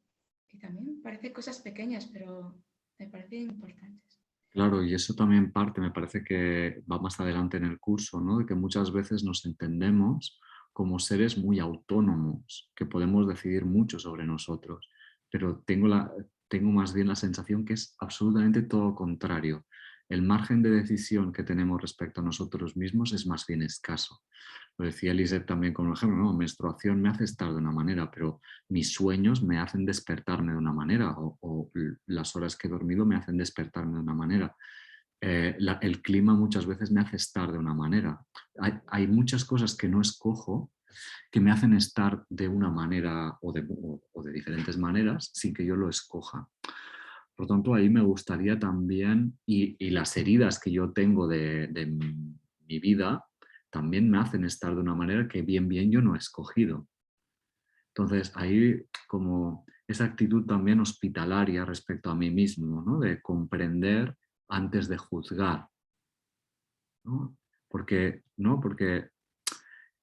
también parece cosas pequeñas, pero me parecen importantes. Claro, y eso también parte, me parece que va más adelante en el curso, ¿no? De que muchas veces nos entendemos como seres muy autónomos, que podemos decidir mucho sobre nosotros, pero tengo más bien la sensación que es absolutamente todo lo contrario. El margen de decisión que tenemos respecto a nosotros mismos es más bien escaso. Lo decía Eliseth también como ejemplo, ¿no? Menstruación me hace estar de una manera, pero mis sueños me hacen despertarme de una manera o las horas que he dormido me hacen despertarme de una manera. El clima muchas veces me hace estar de una manera. Hay muchas cosas que no escojo que me hacen estar de una manera o de diferentes maneras sin que yo lo escoja. Por lo tanto, ahí me gustaría también, y las heridas que yo tengo de mi vida, también me hacen estar de una manera que bien yo no he escogido. Entonces, ahí como esa actitud también hospitalaria respecto a mí mismo, ¿no? De comprender antes de juzgar, ¿no? Porque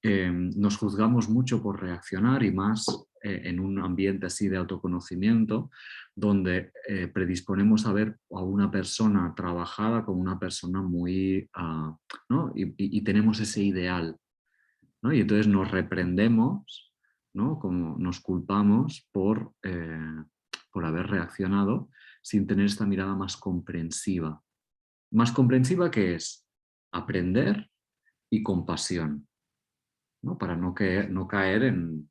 nos juzgamos mucho por reaccionar y más en un ambiente así de autoconocimiento donde predisponemos a ver a una persona trabajada como una persona muy... ¿no? y tenemos ese ideal, ¿no? Y entonces nos reprendemos, ¿no? Como nos culpamos por haber reaccionado sin tener esta mirada más comprensiva. Más comprensiva que es aprender y compasión, ¿no? Para no caer en...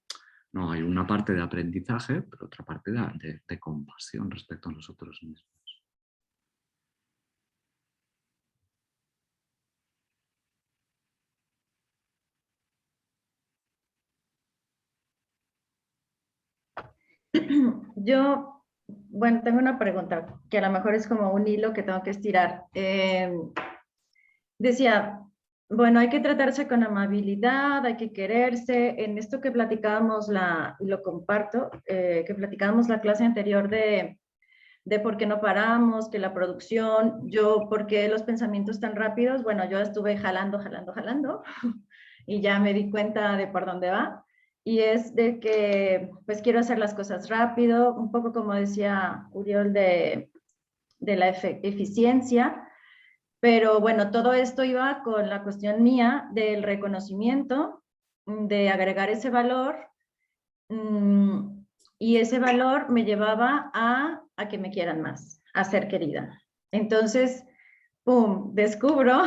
No, hay una parte de aprendizaje, pero otra parte de compasión respecto a nosotros mismos. Yo, bueno, tengo una pregunta que a lo mejor es como un hilo que tengo que estirar. Decía, bueno, hay que tratarse con amabilidad, hay que quererse. En esto que platicábamos, y lo comparto, que platicábamos la clase anterior de por qué no paramos, que la producción, por qué los pensamientos tan rápidos. Bueno, yo estuve jalando y ya me di cuenta de por dónde va. Y es de que pues quiero hacer las cosas rápido, un poco como decía Uriol de la eficiencia. Pero bueno, todo esto iba con la cuestión mía del reconocimiento, de agregar ese valor, y ese valor me llevaba a que me quieran más, a ser querida. Entonces, ¡pum!, descubro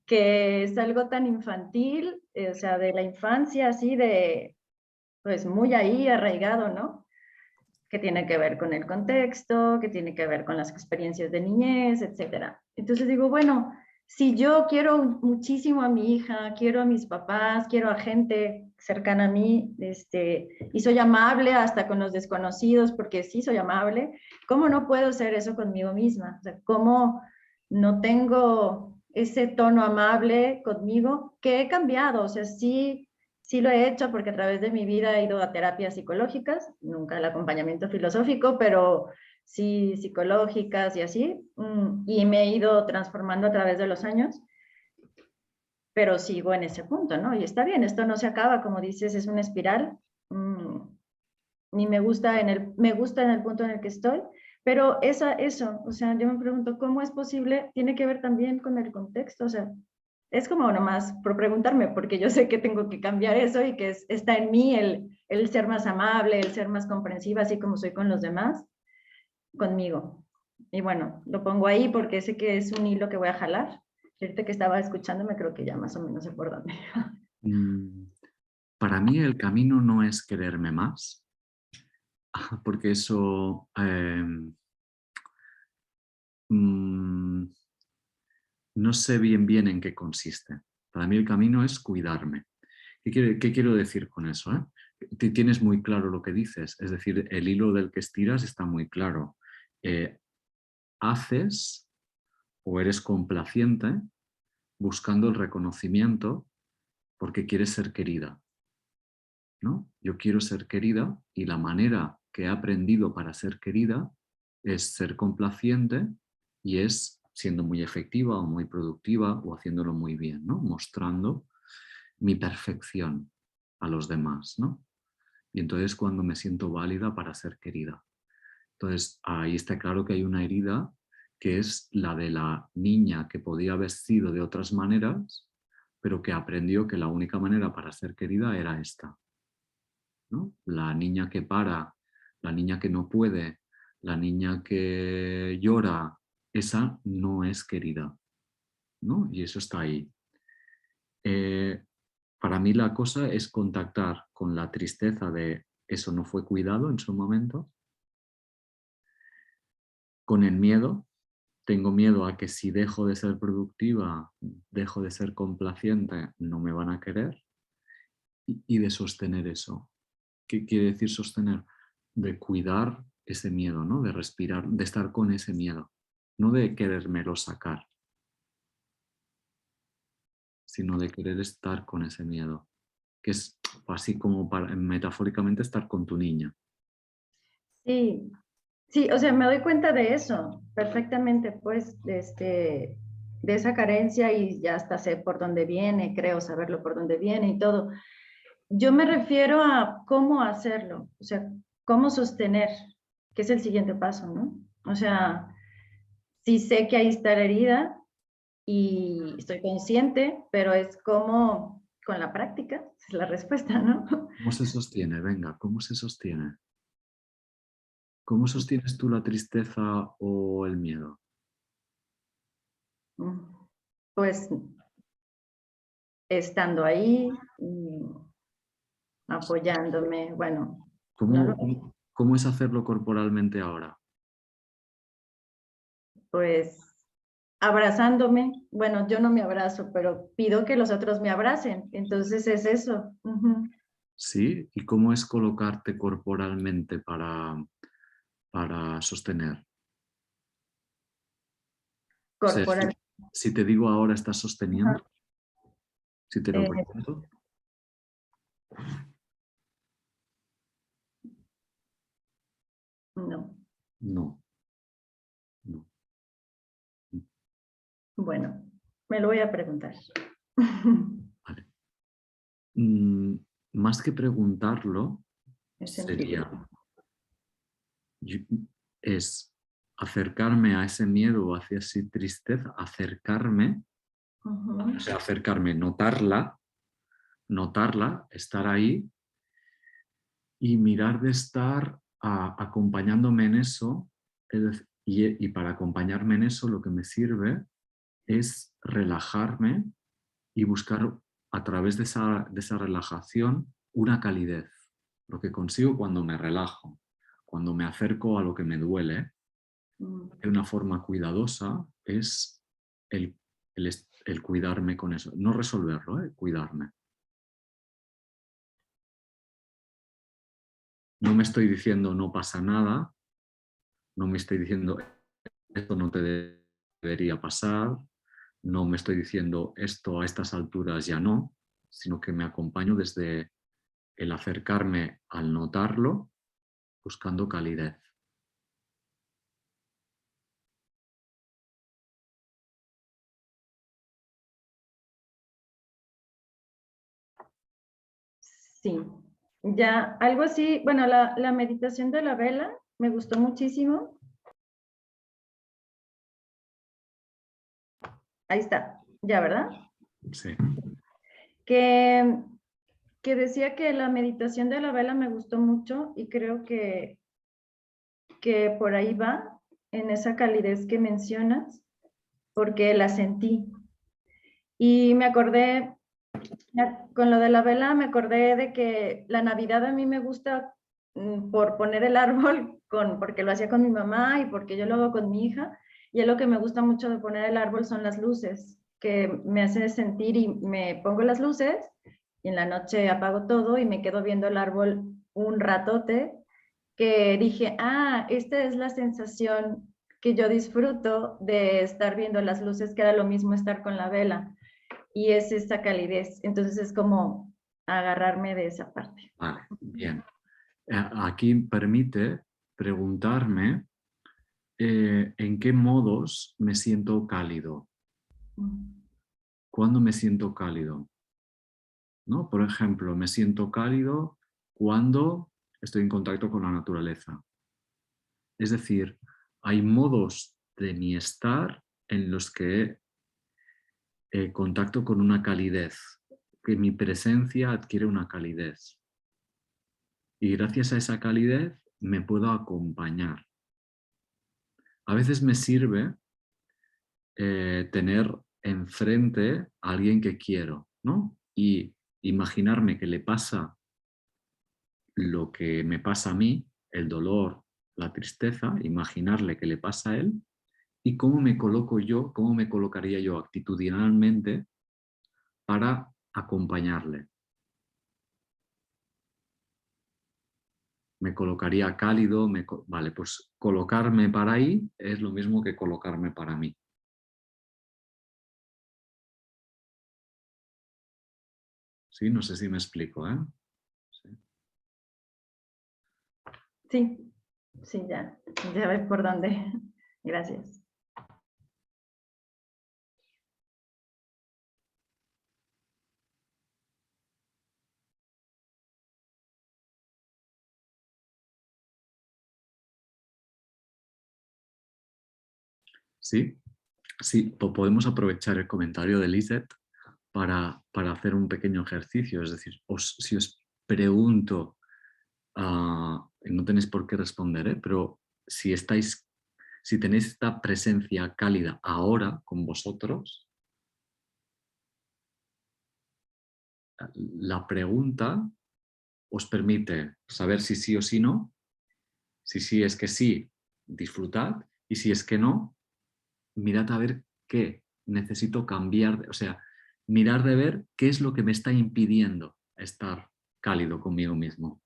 que es algo tan infantil, o sea, de la infancia, así de, pues muy ahí arraigado, ¿no? Que tiene que ver con el contexto, que tiene que ver con las experiencias de niñez, etcétera. Entonces digo, bueno, si yo quiero muchísimo a mi hija, quiero a mis papás, quiero a gente cercana a mí, y soy amable hasta con los desconocidos, porque sí soy amable, ¿cómo no puedo ser eso conmigo misma? O sea, ¿cómo no tengo ese tono amable conmigo que he cambiado? O sea, sí lo he hecho porque a través de mi vida he ido a terapias psicológicas, nunca el acompañamiento filosófico, pero sí psicológicas y así, y me he ido transformando a través de los años, pero sigo en ese punto, ¿no? Y está bien, esto no se acaba, como dices, es una espiral, ni me gusta me gusta en el punto en el que estoy, pero eso, o sea, yo me pregunto, ¿cómo es posible? Tiene que ver también con el contexto, o sea, es como nomás por preguntarme, porque yo sé que tengo que cambiar eso y que está en mí el ser más amable, el ser más comprensiva, así como soy con los demás, conmigo. Y bueno, lo pongo ahí porque sé que es un hilo que voy a jalar. Ahorita que estaba escuchándome, creo que ya más o menos sé por dónde. Para mí el camino no es quererme más, porque eso... no sé bien en qué consiste. Para mí el camino es cuidarme. ¿Qué quiero decir con eso? Tienes muy claro lo que dices, es decir, el hilo del que estiras está muy claro. Haces o eres complaciente buscando el reconocimiento porque quieres ser querida, ¿no? Yo quiero ser querida y la manera que he aprendido para ser querida es ser complaciente y es siendo muy efectiva o muy productiva o haciéndolo muy bien, ¿no? Mostrando mi perfección a los demás, ¿no? Y entonces cuando me siento válida para ser querida. Entonces ahí está claro que hay una herida que es la de la niña que podía haber sido de otras maneras, pero que aprendió que la única manera para ser querida era esta, ¿no? La niña que para, la niña que no puede, la niña que llora, esa no es querida, ¿no? Y eso está ahí. Para mí la cosa es contactar con la tristeza de eso no fue cuidado en su momento, con el miedo. Tengo miedo a que si dejo de ser productiva, dejo de ser complaciente, no me van a querer. Y de sostener eso. ¿Qué quiere decir sostener? De cuidar ese miedo, ¿no? De respirar, de estar con ese miedo. No de querérmelo sacar, sino de querer estar con ese miedo. Que es así como metafóricamente estar con tu niña. Sí, sí, o sea, me doy cuenta de eso perfectamente, pues, de esa carencia y ya hasta sé por dónde viene, creo saberlo por dónde viene y todo. Yo me refiero a cómo hacerlo, o sea, cómo sostener, que es el siguiente paso, ¿no? O sea, sí sé que ahí está la herida y estoy consciente, pero es como con la práctica, es la respuesta, ¿no? ¿Cómo se sostiene? Venga, ¿cómo se sostiene? ¿Cómo sostienes tú la tristeza o el miedo? Pues estando ahí, apoyándome, bueno, no lo, ¿Cómo es hacerlo corporalmente ahora? pues abrazándome, bueno, yo no me abrazo, pero pido que los otros me abracen, entonces es eso. ¿Sí? ¿Y cómo es colocarte corporalmente para sostener? O sea, Corporal. si te digo ahora estás sosteniendo, si te lo Eh, pregunto. no, No, no. bueno, me lo voy a preguntar. Vale. Más que preguntarlo, Es sensible. sería, es acercarme a ese miedo o hacia esa tristeza, acercarme, o sea, acercarme, notarla, estar ahí y mirar de estar acompañándome en eso. Y para acompañarme en eso lo que me sirve es relajarme y buscar a través de esa relajación una calidez. Lo que consigo cuando me relajo, cuando me acerco a lo que me duele, de una forma cuidadosa, es el cuidarme con eso. No resolverlo, cuidarme. No me estoy diciendo no pasa nada, no me estoy diciendo esto no te debería pasar, no me estoy diciendo esto a estas alturas ya no, sino que me acompaño desde el acercarme al notarlo, buscando calidez. Sí, ya algo así, bueno, la meditación de la vela me gustó muchísimo. Ahí está, ya, ¿verdad? Sí. Que decía que la meditación de la vela me gustó mucho y creo que por ahí va, en esa calidez que mencionas, porque la sentí. Y me acordé, con lo de la vela, me acordé de que la Navidad a mí me gusta por poner el árbol, porque lo hacía con mi mamá y porque yo lo hago con mi hija. Y es lo que me gusta mucho de poner el árbol son las luces, que me hace sentir y me pongo las luces y en la noche apago todo y me quedo viendo el árbol un ratote, que dije, esta es la sensación que yo disfruto de estar viendo las luces, que era lo mismo estar con la vela. Y es esta calidez. Entonces es como agarrarme de esa parte. Vale, bien. Aquí permite preguntarme en qué modos me siento cálido. ¿Cuándo me siento cálido? ¿No? Por ejemplo, me siento cálido cuando estoy en contacto con la naturaleza. Es decir, hay modos de mi estar en los que contacto con una calidez, que mi presencia adquiere una calidez. Y gracias a esa calidez me puedo acompañar. A veces me sirve tener enfrente a alguien que quiero, ¿no? Y imaginarme que le pasa lo que me pasa a mí, el dolor, la tristeza, imaginarle que le pasa a él y cómo me coloco yo, cómo me colocaría yo actitudinalmente para acompañarle. Me colocaría cálido, vale, pues colocarme para ahí es lo mismo que colocarme para mí. Sí, no sé si me explico, ¿eh? Sí, sí, ya ves por dónde. Gracias. Sí, sí, podemos aprovechar el comentario de Lisette para hacer un pequeño ejercicio. Es decir, si os pregunto, no tenéis por qué responder, pero si tenéis esta presencia cálida ahora con vosotros, la pregunta os permite saber si sí o si no. Si sí es que sí, disfrutad, y si es que no, mirad a ver qué necesito cambiar, o sea, mirar de ver qué es lo que me está impidiendo estar cálido conmigo mismo.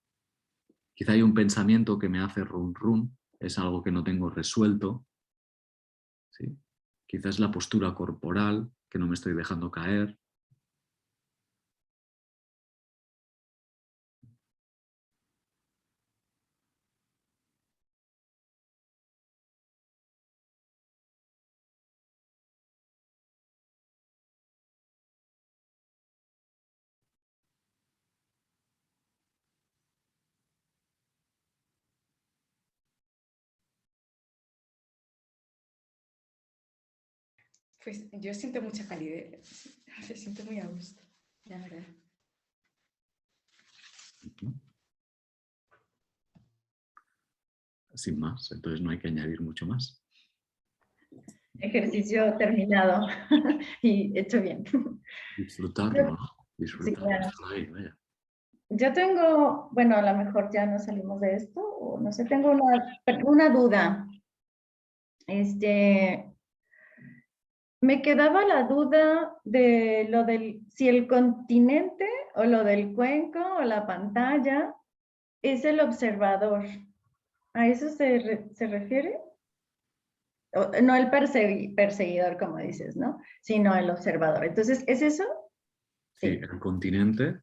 Quizá hay un pensamiento que me hace run run, es algo que no tengo resuelto, ¿sí? Quizás la postura corporal, que no me estoy dejando caer. Pues yo siento mucha calidez, me siento muy a gusto, la verdad. Sin más, entonces no hay que añadir mucho más. Ejercicio terminado y hecho bien. Disfrutarlo, ¿no? Disfrutarlo. Sí, claro. Ahí, vaya. Yo tengo, bueno, a lo mejor ya no salimos de esto, o no sé, tengo una duda. Me quedaba la duda de lo si el continente o lo del cuenco o la pantalla es el observador. ¿A eso se refiere? No el perseguidor, como dices, ¿no? Sino el observador. Entonces, ¿es eso? Sí, el continente,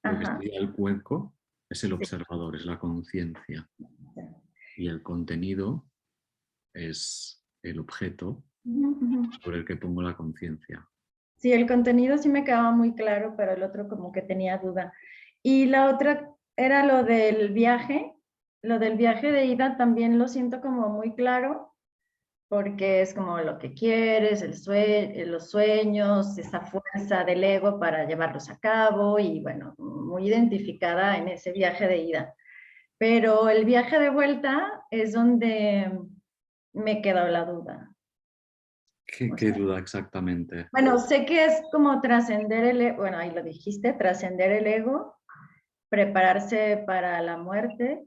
lo que Ajá. sería el cuenco, es el Sí. observador, es la conciencia. Y el contenido es el objeto sobre el que pongo la conciencia. Sí, el contenido sí me quedaba muy claro, pero el otro como que tenía duda. Y la otra era lo del viaje. Lo del viaje de ida también lo siento como muy claro, porque es como lo que quieres, los sueños, esa fuerza del ego para llevarlos a cabo y bueno, muy identificada en ese viaje de ida. Pero el viaje de vuelta es donde me quedó la duda. ¿Qué duda exactamente? Bueno, sé que es como trascender bueno, ahí lo dijiste, trascender el ego, prepararse para la muerte.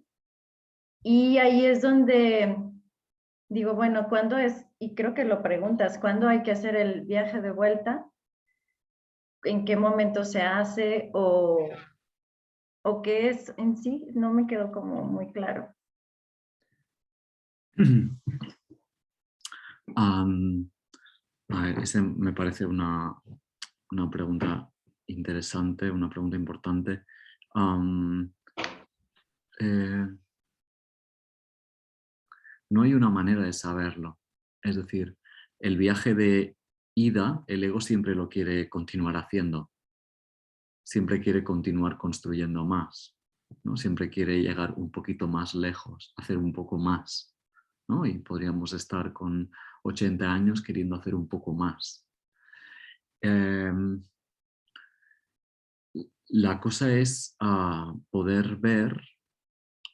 Y ahí es donde digo, bueno, ¿cuándo es? Y creo que lo preguntas, ¿cuándo hay que hacer el viaje de vuelta? ¿En qué momento se hace? ¿O qué es en sí? No me quedó como muy claro. A ver, ese me parece una pregunta interesante, una pregunta importante. Eh, No hay una manera de saberlo. Es decir, el viaje de ida, el ego siempre lo quiere continuar haciendo. Siempre quiere continuar construyendo más, ¿no? Siempre quiere llegar un poquito más lejos, hacer un poco más, ¿no? Y podríamos estar con 80 años queriendo hacer un poco más. La cosa es poder ver,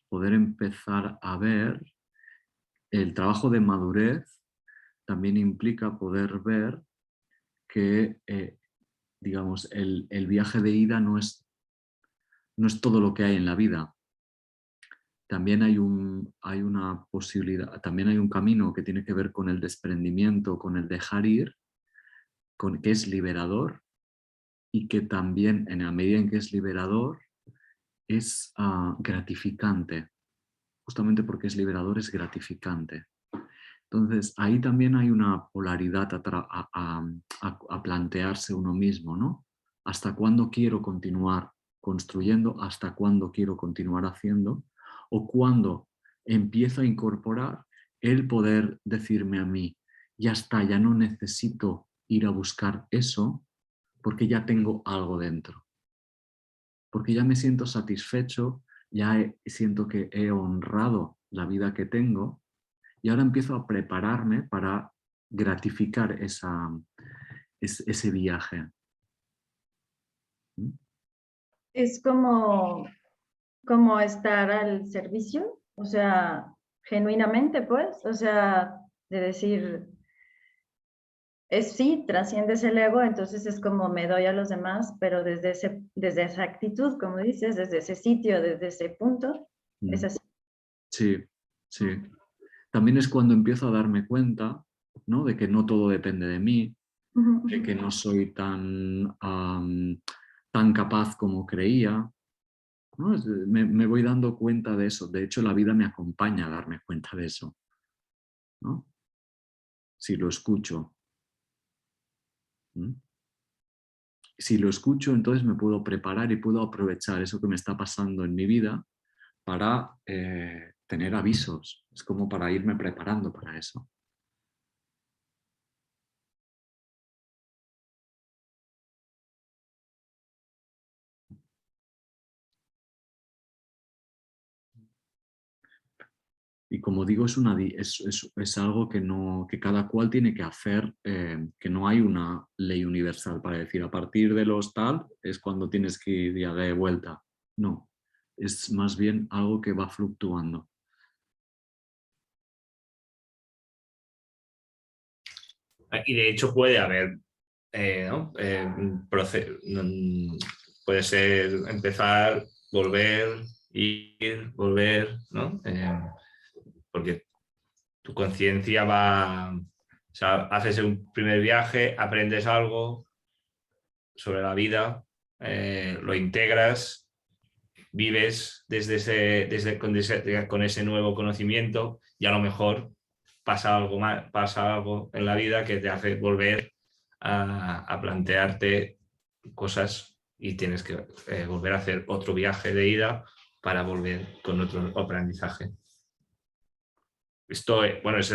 poder empezar a ver. El trabajo de madurez también implica poder ver que, digamos, el viaje de ida no es todo lo que hay en la vida. También hay una posibilidad, también hay un camino que tiene que ver con el desprendimiento, con el dejar ir, que es liberador, y que también en la medida en que es liberador es gratificante. Justamente porque es liberador es gratificante. Entonces ahí también hay una polaridad a plantearse uno mismo, ¿no? ¿Hasta cuándo quiero continuar construyendo? ¿Hasta cuándo quiero continuar haciendo? O cuándo empiezo a incorporar el poder decirme a mí, ya está, ya no necesito ir a buscar eso porque ya tengo algo dentro. Porque ya me siento satisfecho, ya siento que he honrado la vida que tengo y ahora empiezo a prepararme para gratificar ese viaje. ¿Mm? Es como estar al servicio, o sea, genuinamente, pues, o sea, de decir, sí, trasciendes el ego, entonces es como me doy a los demás, pero desde esa actitud, como dices, desde ese sitio, desde ese punto, es así. Sí, sí. También es cuando empiezo a darme cuenta, ¿no? De que no todo depende de mí, de que no soy tan capaz como creía, ¿no? Me voy dando cuenta de eso. De hecho, la vida me acompaña a darme cuenta de eso, ¿no? Si lo escucho. ¿Mm? Si lo escucho, entonces me puedo preparar y puedo aprovechar eso que me está pasando en mi vida para tener avisos. Es como para irme preparando para eso. Y como digo, es algo que cada cual tiene que hacer, que no hay una ley universal para decir a partir de los tal es cuando tienes que ir ya de vuelta. No, es más bien algo que va fluctuando. Y de hecho puede haber, ¿no? Puede ser empezar, volver, ir, volver, ¿no? Porque tu conciencia va, o sea, haces un primer viaje, aprendes algo sobre la vida, lo integras, vives con ese nuevo conocimiento y a lo mejor pasa algo en la vida que te hace volver a plantearte cosas y tienes que volver a hacer otro viaje de ida para volver con otro aprendizaje. Esto, bueno, es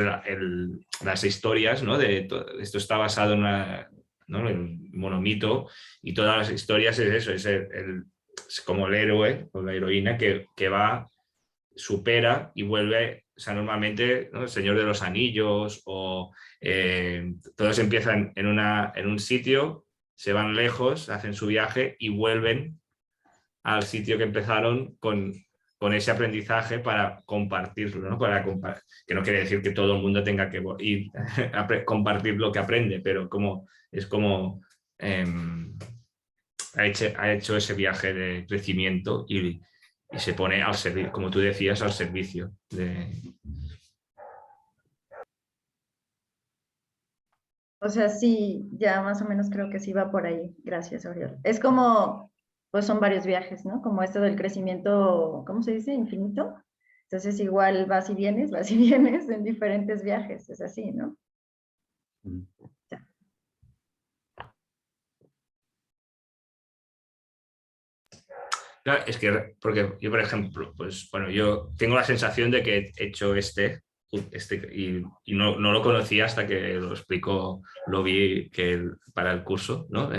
las historias, ¿no? Esto está basado en ¿no? el monomito y todas las historias es eso, es como el héroe o la heroína que va, supera y vuelve, o sea, normalmente, ¿no? El Señor de los Anillos o todos empiezan en un sitio, se van lejos, hacen su viaje y vuelven al sitio que empezaron con ese aprendizaje para compartirlo, ¿no? Que no quiere decir que todo el mundo tenga que ir a compartir lo que aprende, pero es como ha hecho ese viaje de crecimiento y se pone al servicio, como tú decías, al servicio de... O sea, sí, ya más o menos creo que sí va por ahí. Gracias, Oriol. Es como, pues son varios viajes, ¿no? Como esto del crecimiento, ¿cómo se dice? Infinito. Entonces igual vas y vienes en diferentes viajes, es así, ¿no? Ya. Claro, es que, porque yo, por ejemplo, pues bueno, yo tengo la sensación de que he hecho y no lo conocía hasta que lo explicó, lo vi para el curso, ¿no?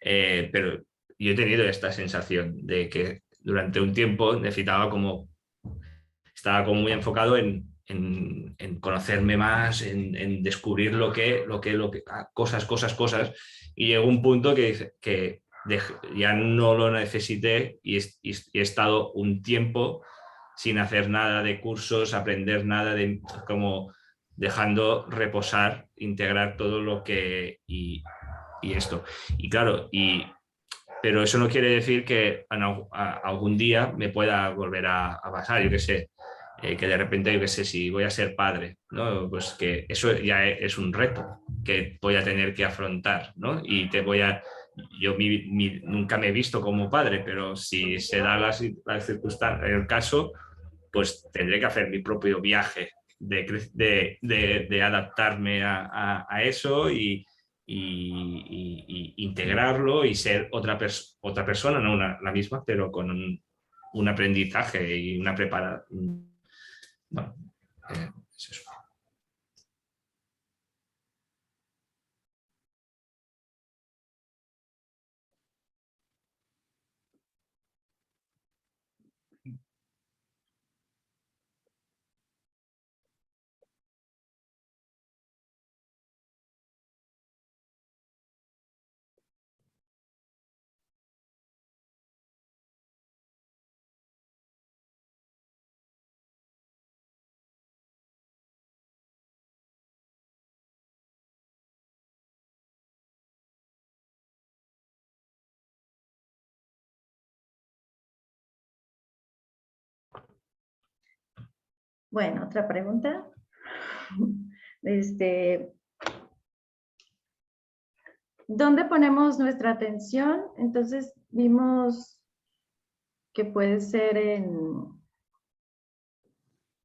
Pero yo he tenido esta sensación de que durante un tiempo estaba como muy enfocado en conocerme más, en descubrir cosas, y llegó un punto que ya no lo necesité y he estado un tiempo sin hacer nada de cursos, aprender nada, como dejando reposar, integrar todo lo que y esto. Y claro, pero eso no quiere decir que algún día me pueda volver a pasar, yo qué sé, que de repente, yo qué sé, si voy a ser padre, ¿no? Pues que eso ya es un reto que voy a tener que afrontar, ¿no? Yo nunca me he visto como padre, pero si se da la circunstancia, el caso, pues tendré que hacer mi propio viaje de adaptarme a eso y integrarlo y ser otra persona, no la misma, pero con un aprendizaje y una preparación. Bueno, es eso. Bueno, otra pregunta. Este, ¿dónde ponemos nuestra atención? Entonces vimos que puede ser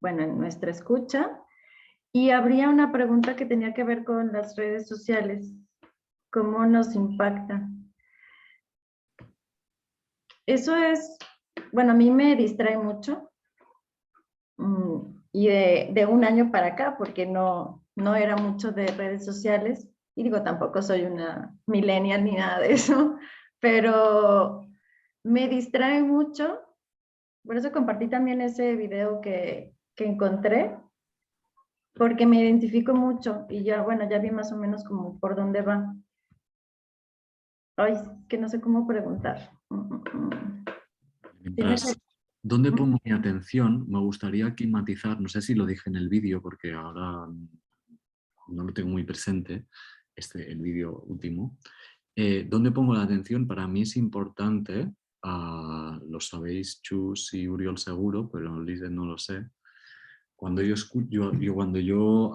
bueno, en nuestra escucha. Y habría una pregunta que tenía que ver con las redes sociales. ¿Cómo nos impactan? Eso es, bueno, a mí me distrae mucho. Y de un año para acá, porque no era mucho de redes sociales. Y digo, tampoco soy una millennial ni nada de eso, pero me distrae mucho. Por eso compartí también ese video que encontré, porque me identifico mucho y ya, bueno, ya vi más o menos como por dónde va. Ay, es que no sé cómo preguntar. Mientras, ¿dónde pongo mi atención? Me gustaría aquí matizar, no sé si lo dije en el vídeo porque ahora no lo tengo muy presente, el vídeo último. ¿Dónde pongo la atención? Para mí es importante, lo sabéis Chus y Uriol seguro, pero Lise no lo sé. Cuando yo escucho, cuando yo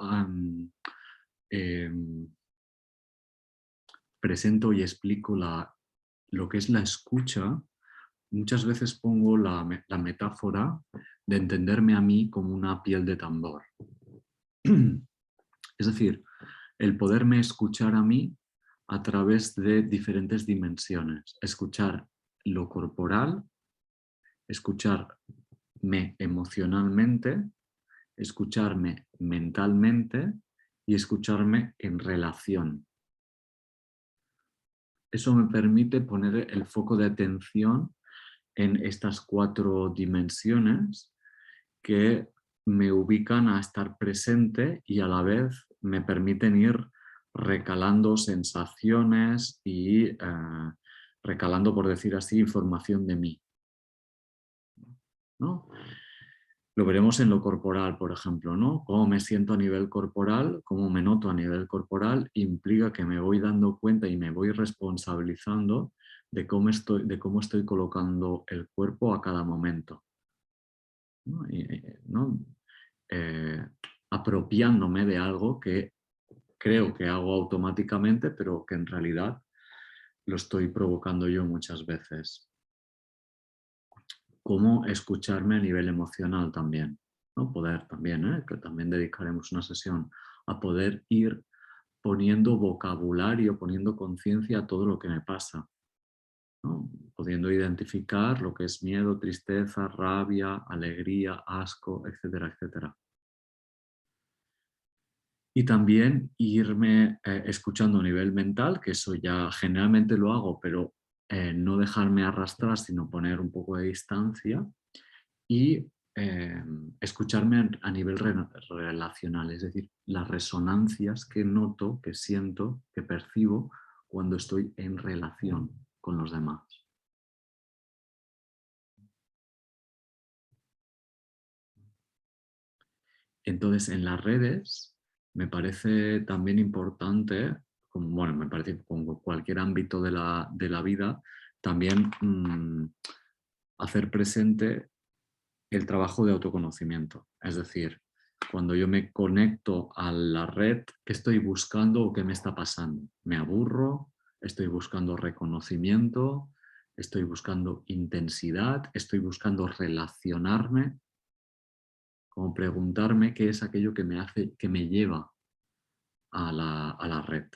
presento y explico lo que es la escucha, muchas veces pongo la metáfora de entenderme a mí como una piel de tambor. Es decir, el poderme escuchar a mí a través de diferentes dimensiones. Escuchar lo corporal, escucharme emocionalmente, escucharme mentalmente y escucharme en relación. Eso me permite poner el foco de atención en estas 4 dimensiones que me ubican a estar presente y a la vez me permiten ir recalando sensaciones y recalando, por decir así, información de mí, ¿no? Lo veremos en lo corporal, por ejemplo, ¿no? Cómo me siento a nivel corporal, cómo me noto a nivel corporal, implica que me voy dando cuenta y me voy responsabilizando de cómo estoy colocando el cuerpo a cada momento, ¿no? ¿no? Apropiándome de algo que creo que hago automáticamente, pero que en realidad lo estoy provocando yo muchas veces. Cómo escucharme a nivel emocional también, ¿no? Poder también, que también dedicaremos una sesión a poder ir poniendo vocabulario, poniendo conciencia a todo lo que me pasa, ¿no? Pudiendo identificar lo que es miedo, tristeza, rabia, alegría, asco, etcétera, etcétera. Y también irme escuchando a nivel mental, que eso ya generalmente lo hago, pero no dejarme arrastrar, sino poner un poco de distancia. Y escucharme a nivel relacional, es decir, las resonancias que noto, que siento, que percibo cuando estoy en relación con los demás. Entonces, en las redes me parece también importante, como, bueno, me parece como cualquier ámbito de la vida, también hacer presente el trabajo de autoconocimiento. Es decir, cuando yo me conecto a la red, ¿qué estoy buscando o qué me está pasando? ¿Me aburro? ¿Estoy buscando reconocimiento? ¿Estoy buscando intensidad? ¿Estoy buscando relacionarme? Como preguntarme qué es aquello que me hace, que me lleva a la red.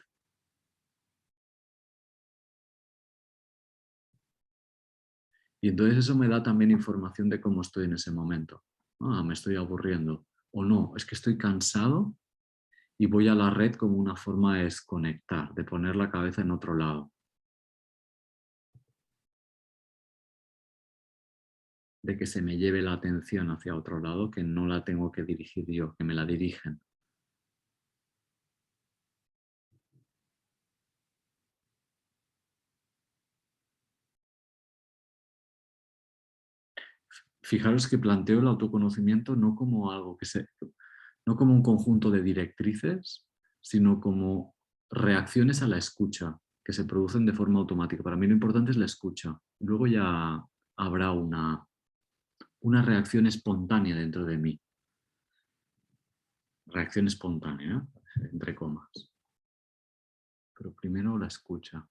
Y entonces eso me da también información de cómo estoy en ese momento. Ah, me estoy aburriendo. O no, es que estoy cansado y voy a la red como una forma de desconectar, de poner la cabeza en otro lado. De que se me lleve la atención hacia otro lado, que no la tengo que dirigir yo, que me la dirigen. Fijaros que planteo el autoconocimiento no como algo no como un conjunto de directrices, sino como reacciones a la escucha que se producen de forma automática. Para mí lo importante es la escucha. Luego ya habrá una reacción espontánea dentro de mí. Reacción espontánea, entre comas. Pero primero la escucha.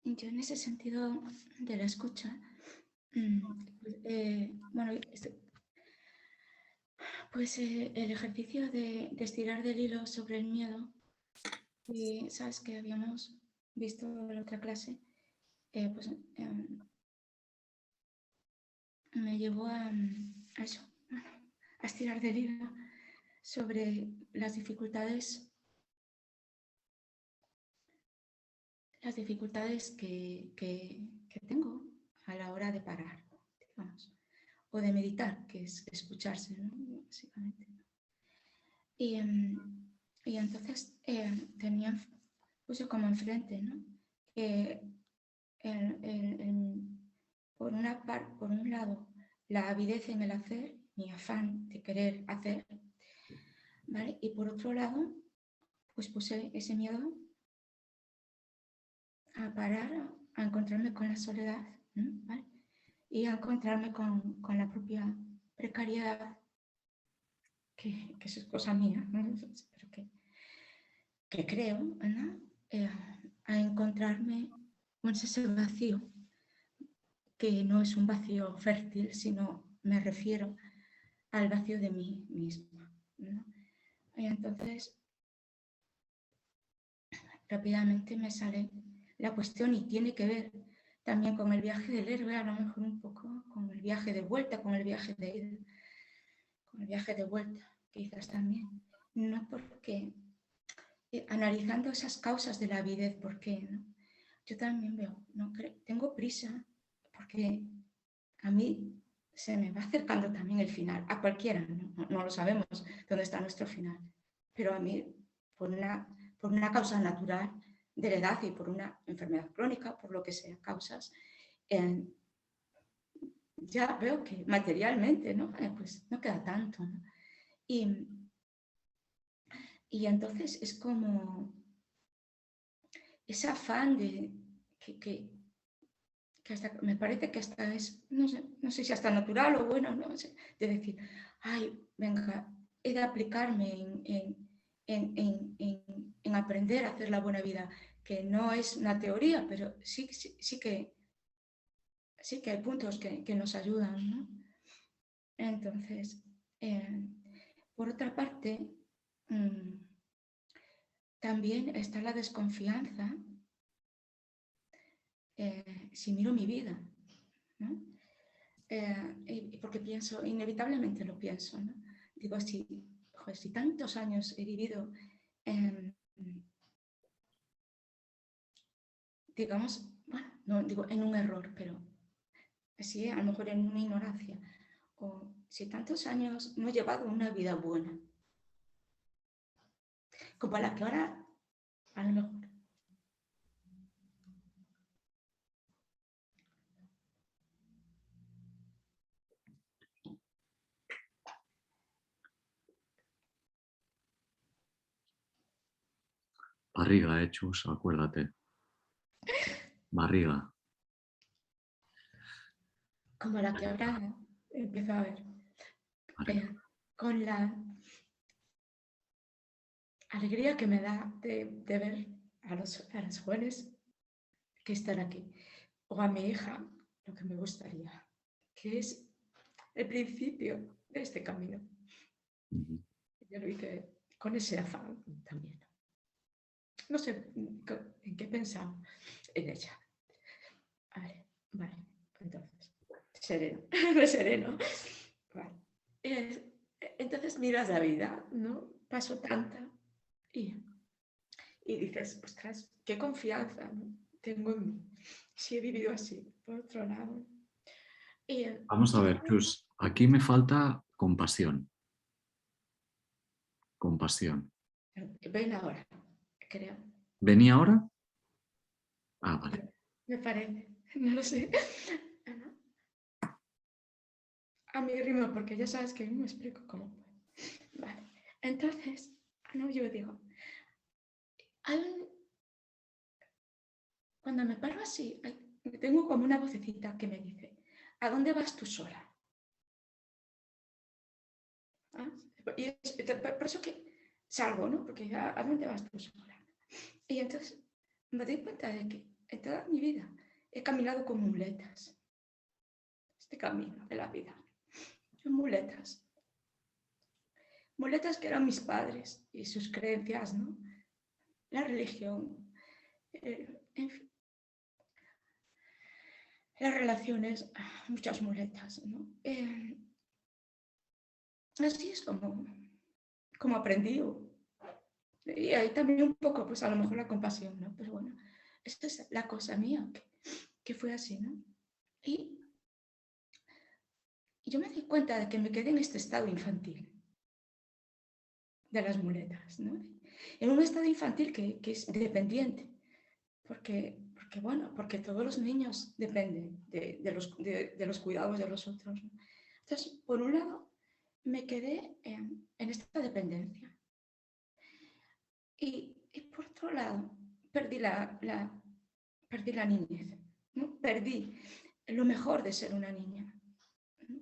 Yo en ese sentido de la escucha, bueno, pues el ejercicio de estirar del hilo sobre el miedo, y sabes que habíamos visto en la otra clase, pues me llevó a eso, a estirar del hilo sobre las dificultades que tengo a la hora de parar, digamos, o de meditar, que es escucharse, ¿no? Básicamente. Y entonces tenía, puse como enfrente, ¿no? Por un lado, la avidez en el hacer, mi afán de querer hacer, ¿vale? Y por otro lado, pues puse ese miedo a parar, a encontrarme con la soledad, ¿no? ¿Vale? Y a encontrarme con la propia precariedad, que eso es cosa mía, ¿no? Pero que creo, ¿no? A encontrarme con ese vacío, que no es un vacío fértil, sino me refiero al vacío de mí misma, ¿no? Y entonces rápidamente me sale la cuestión y tiene que ver también con el viaje del héroe, a lo mejor un poco con el viaje de vuelta, con el viaje de ida, con el viaje de vuelta, quizás también. No porque, analizando esas causas de la avidez, ¿por qué? ¿No? Yo también veo, no tengo prisa, porque a mí se me va acercando también el final, a cualquiera, no lo sabemos dónde está nuestro final, pero a mí, por una causa natural de la edad y por una enfermedad crónica, por lo que sea, causas, ya veo que materialmente, ¿no? Pues no queda tanto, ¿no? Y entonces es como ese afán de que hasta, me parece que hasta es, no sé si hasta natural o bueno, no sé, de decir, ay, venga, he de aplicarme en aprender a hacer la buena vida, que no es una teoría, pero sí que hay puntos que nos ayudan, ¿no? Entonces, por otra parte, también está la desconfianza si miro mi vida, ¿no? y porque pienso, inevitablemente lo pienso, ¿no? Digo, si tantos años he vivido digamos, bueno, no digo en un error, pero sí, a lo mejor en una ignorancia, o si tantos años no he llevado una vida buena, como la que ahora a lo mejor. Barriga, Chus, acuérdate. Barriga. Como la que ahora empiezo a ver. Con la alegría que me da de ver a los jóvenes que están aquí, o a mi hija, lo que me gustaría, que es el principio de este camino. Yo lo hice con ese afán también. No sé en qué he pensado en ella. A ver, vale, entonces, sereno, me sereno. Vale. Entonces miras la vida, ¿no? Paso tanta y dices, ostras, qué confianza, ¿no? Tengo en mí. Si he vivido así, por otro lado. Vamos a ver, Chus, aquí me falta compasión. Compasión. Ven ahora, creo. ¿Venía ahora? Ah, vale. Me parece, no lo sé. A mi ritmo, porque ya sabes que no me explico cómo. Vale. Entonces, no, yo digo, cuando me paro así, tengo como una vocecita que me dice, ¿a dónde vas tú sola? ¿Ah? Y por eso que salgo, ¿no? Porque ¿a dónde vas tú sola? Y entonces me doy cuenta de que en toda mi vida he caminado con muletas. Este camino de la vida. Muletas. Muletas que eran mis padres y sus creencias, ¿no? La religión, en fin. Las relaciones, muchas muletas, ¿no? Así es como aprendí. Y ahí también un poco, pues a lo mejor la compasión, ¿no? Pero bueno, esto es la cosa mía, que fue así, ¿no? Y yo me di cuenta de que me quedé en este estado infantil de las muletas, ¿no? En un estado infantil que es dependiente, porque todos los niños dependen de los cuidados de los otros, ¿no? Entonces, por un lado, me quedé en esta dependencia. Y por otro lado, perdí la niñez, ¿no? Perdí lo mejor de ser una niña, ¿no?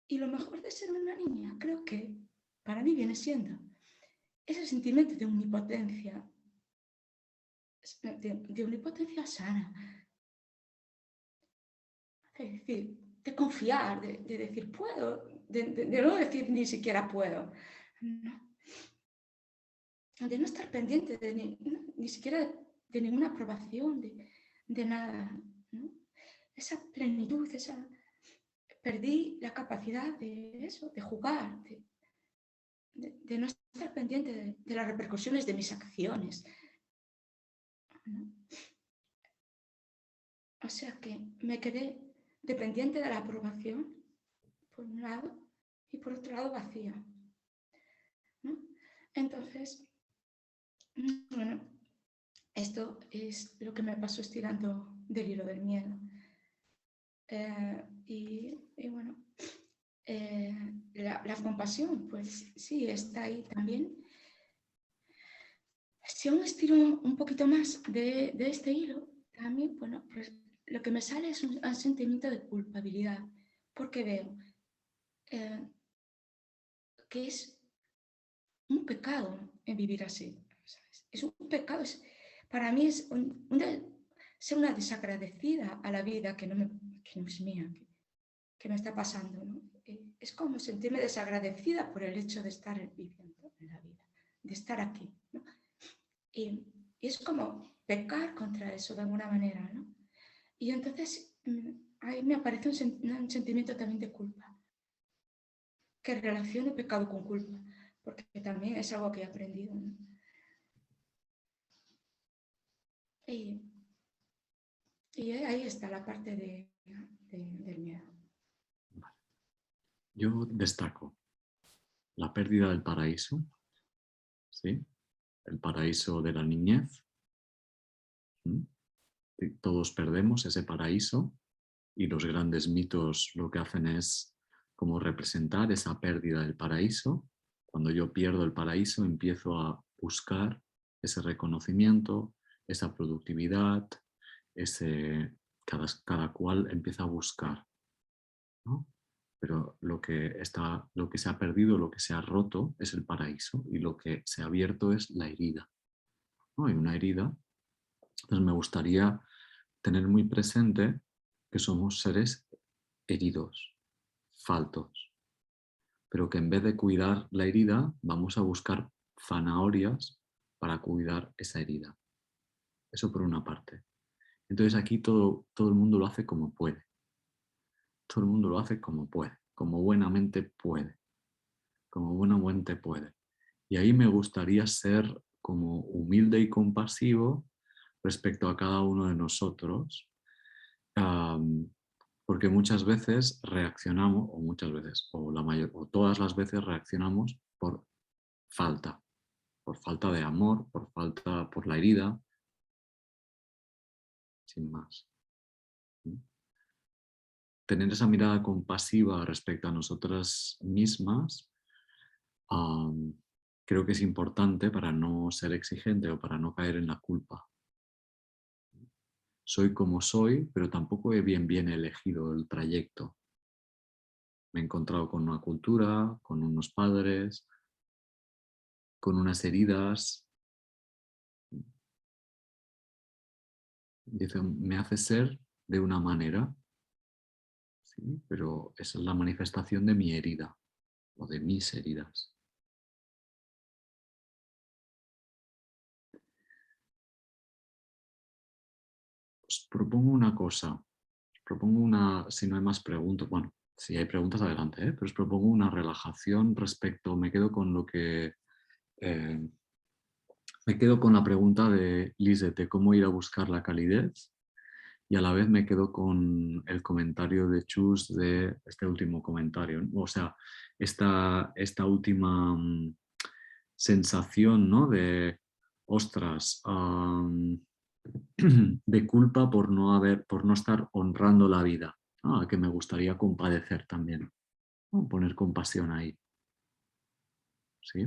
Y lo mejor de ser una niña creo que para mí viene siendo ese sentimiento de omnipotencia, de omnipotencia sana. Es decir, de confiar, de decir puedo, de no decir ni siquiera puedo, ¿no? De no estar pendiente ni siquiera de ninguna aprobación, de nada, ¿no? Esa plenitud, perdí la capacidad de eso, de jugar, de no estar pendiente de las repercusiones de mis acciones, ¿no? O sea que me quedé dependiente de la aprobación, por un lado, y por otro lado vacía, ¿no? Entonces, bueno, esto es lo que me pasó estirando del hilo del miedo. Y bueno, la compasión, pues sí, está ahí también. Si aún estiro un poquito más de este hilo, también, bueno, pues lo que me sale es un sentimiento de culpabilidad, porque veo que es un pecado en vivir así, ¿sabes? Es un pecado, para mí es ser una desagradecida a la vida que no es mía, que me está pasando, ¿no? Es como sentirme desagradecida por el hecho de estar viviendo en la vida, de estar aquí, ¿no? Y es como pecar contra eso de alguna manera, ¿no? Y entonces ahí me aparece un sentimiento también de culpa, que relaciono pecado con culpa, porque también es algo que he aprendido, ¿no? Y ahí está la parte del miedo. Yo destaco la pérdida del paraíso, ¿sí? El paraíso de la niñez. Todos perdemos ese paraíso y los grandes mitos lo que hacen es como representar esa pérdida del paraíso. Cuando yo pierdo el paraíso empiezo a buscar ese reconocimiento, esa productividad, cada cual empieza a buscar, ¿no? Pero lo que se ha perdido, lo que se ha roto es el paraíso y lo que se ha abierto es la herida, ¿no? Hay una herida. Entonces me gustaría tener muy presente que somos seres heridos, faltos, pero que en vez de cuidar la herida vamos a buscar zanahorias para cuidar esa herida. Eso por una parte. Entonces aquí todo el mundo lo hace como puede. Todo el mundo lo hace como puede, como buenamente puede, como buenamente puede. Y ahí me gustaría ser como humilde y compasivo respecto a cada uno de nosotros, porque muchas veces reaccionamos, o todas las veces reaccionamos por falta de amor, por la herida, sin más. Tener esa mirada compasiva respecto a nosotras mismas, creo que es importante para no ser exigente o para no caer en la culpa. Soy como soy, pero tampoco he bien elegido el trayecto. Me he encontrado con una cultura, con unos padres, con unas heridas. Dice, me hace ser de una manera, ¿sí? Pero esa es la manifestación de mi herida o de mis heridas. Os propongo una cosa, si no hay más preguntas, bueno, si hay preguntas adelante, pero os propongo una relajación me quedo con me quedo con la pregunta de Lisette de cómo ir a buscar la calidez y a la vez me quedo con el comentario de Chus de este último comentario, ¿no? O sea, esta última sensación, ¿no? De, ostras, de culpa por no estar honrando la vida, ¿no? Que me gustaría compadecer también, ¿no? Poner compasión ahí. ¿Sí?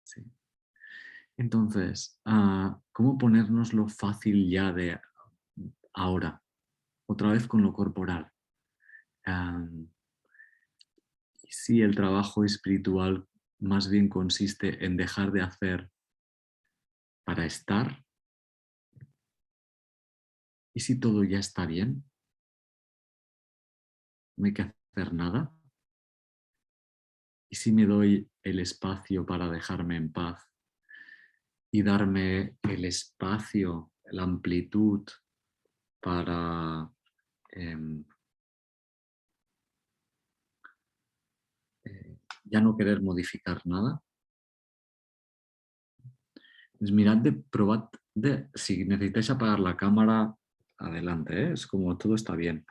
Sí. Entonces, ¿cómo ponernoslo fácil ya de ahora? Otra vez con lo corporal. Y si el trabajo espiritual más bien consiste en dejar de hacer para estar, ¿y si todo ya está bien? ¿No hay que hacer nada? ¿Y si me doy el espacio para dejarme en paz y darme el espacio, la amplitud para ya no querer modificar nada? Pues mirad probad si necesitáis apagar la cámara, adelante, ¿eh? Es como todo está bien.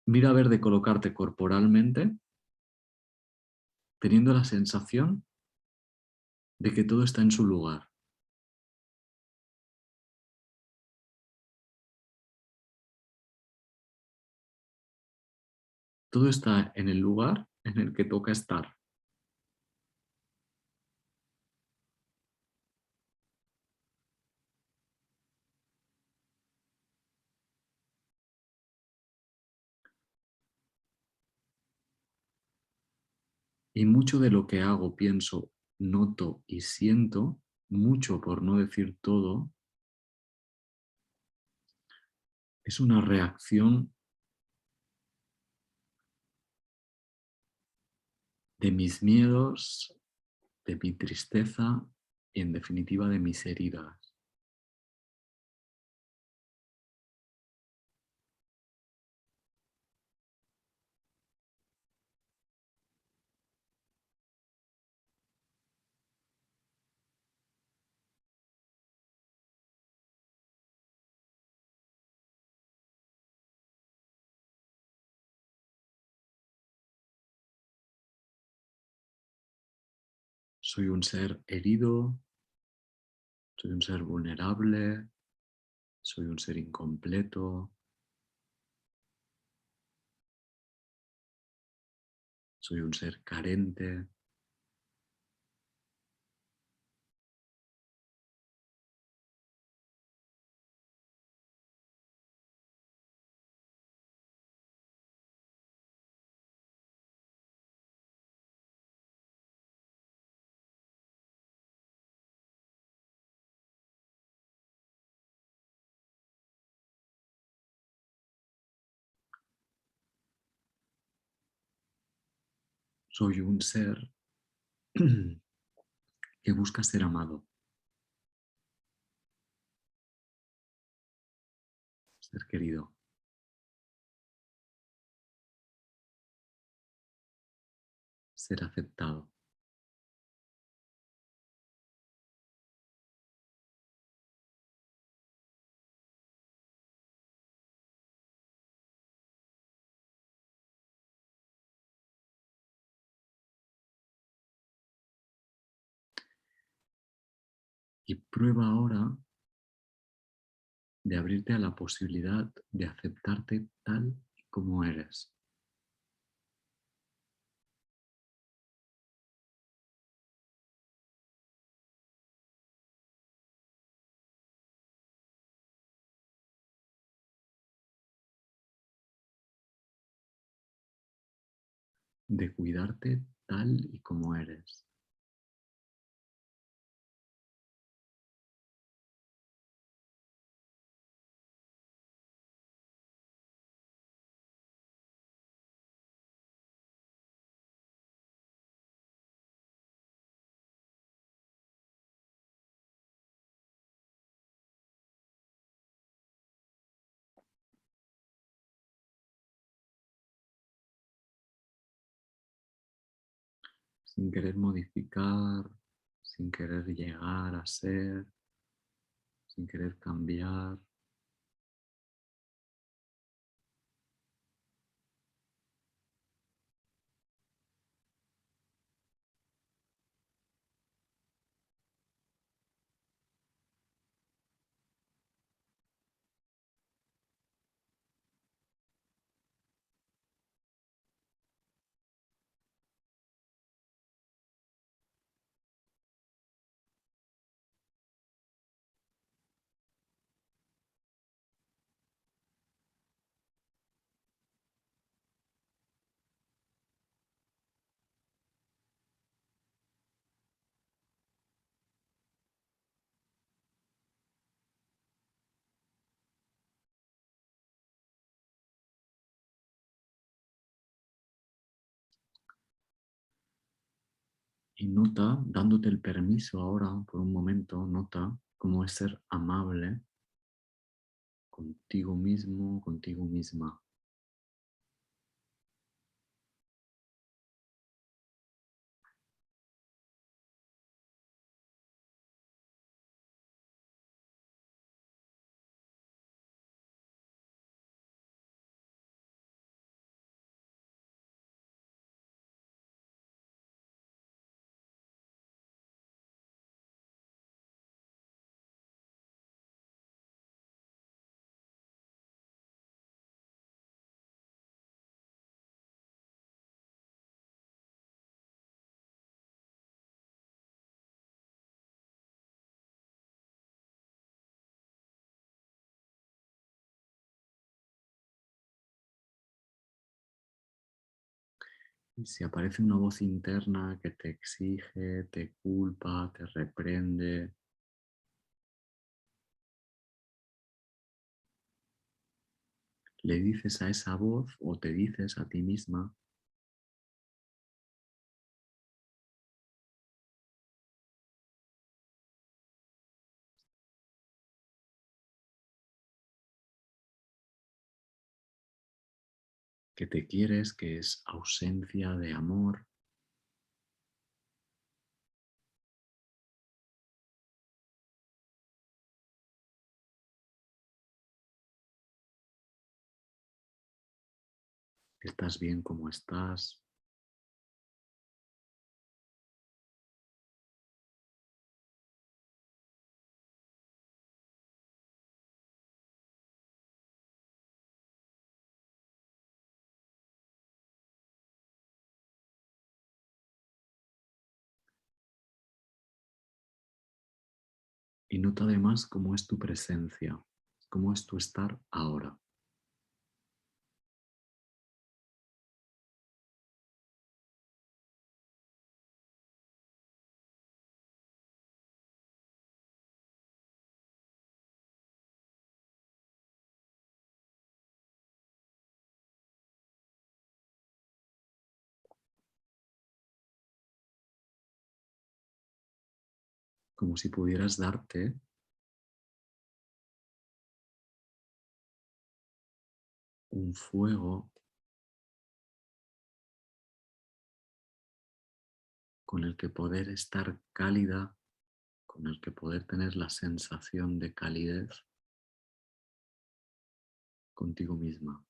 Mira a ver de colocarte corporalmente, teniendo la sensación de que todo está en su lugar. Todo está en el lugar en el que toca estar. Y mucho de lo que hago, pienso, noto y siento, mucho por no decir todo, es una reacción de mis miedos, de mi tristeza y en definitiva de mis heridas. Soy un ser herido, soy un ser vulnerable, soy un ser incompleto, soy un ser carente. Soy un ser que busca ser amado, ser querido. Ser aceptado. Y prueba ahora de abrirte a la posibilidad de aceptarte tal y como eres. De cuidarte tal y como eres. Sin querer modificar, sin querer llegar a ser, sin querer cambiar. Y nota, dándote el permiso ahora, por un momento, nota cómo es ser amable contigo mismo, contigo misma. Y si aparece una voz interna que te exige, te culpa, te reprende, le dices a esa voz o te dices a ti misma que te quieres, que es ausencia de amor. Estás bien como estás. Y nota además cómo es tu presencia, cómo es tu estar ahora. Como si pudieras darte un fuego con el que poder estar cálida, con el que poder tener la sensación de calidez contigo misma.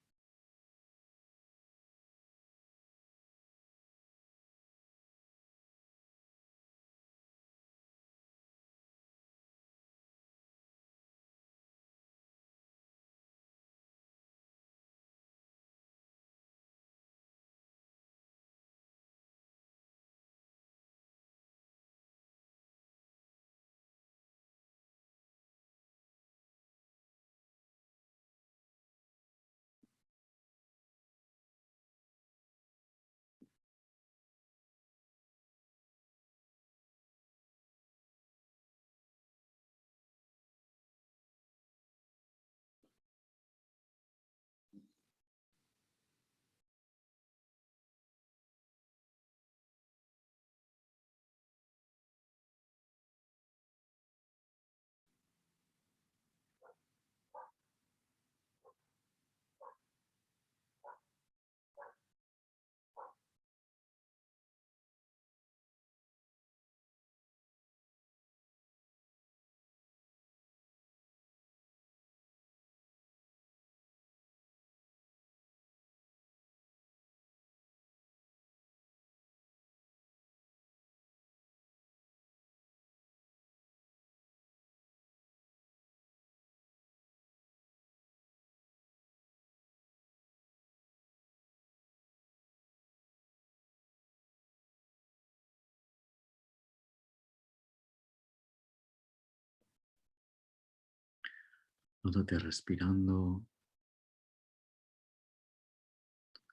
Nótate respirando.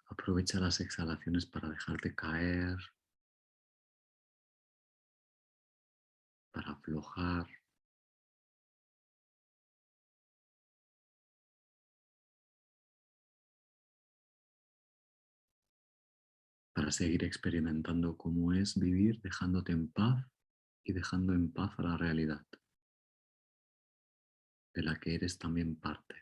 Aprovecha las exhalaciones para dejarte caer, para aflojar. Para seguir experimentando cómo es vivir dejándote en paz y dejando en paz a la realidad, de la que eres también parte.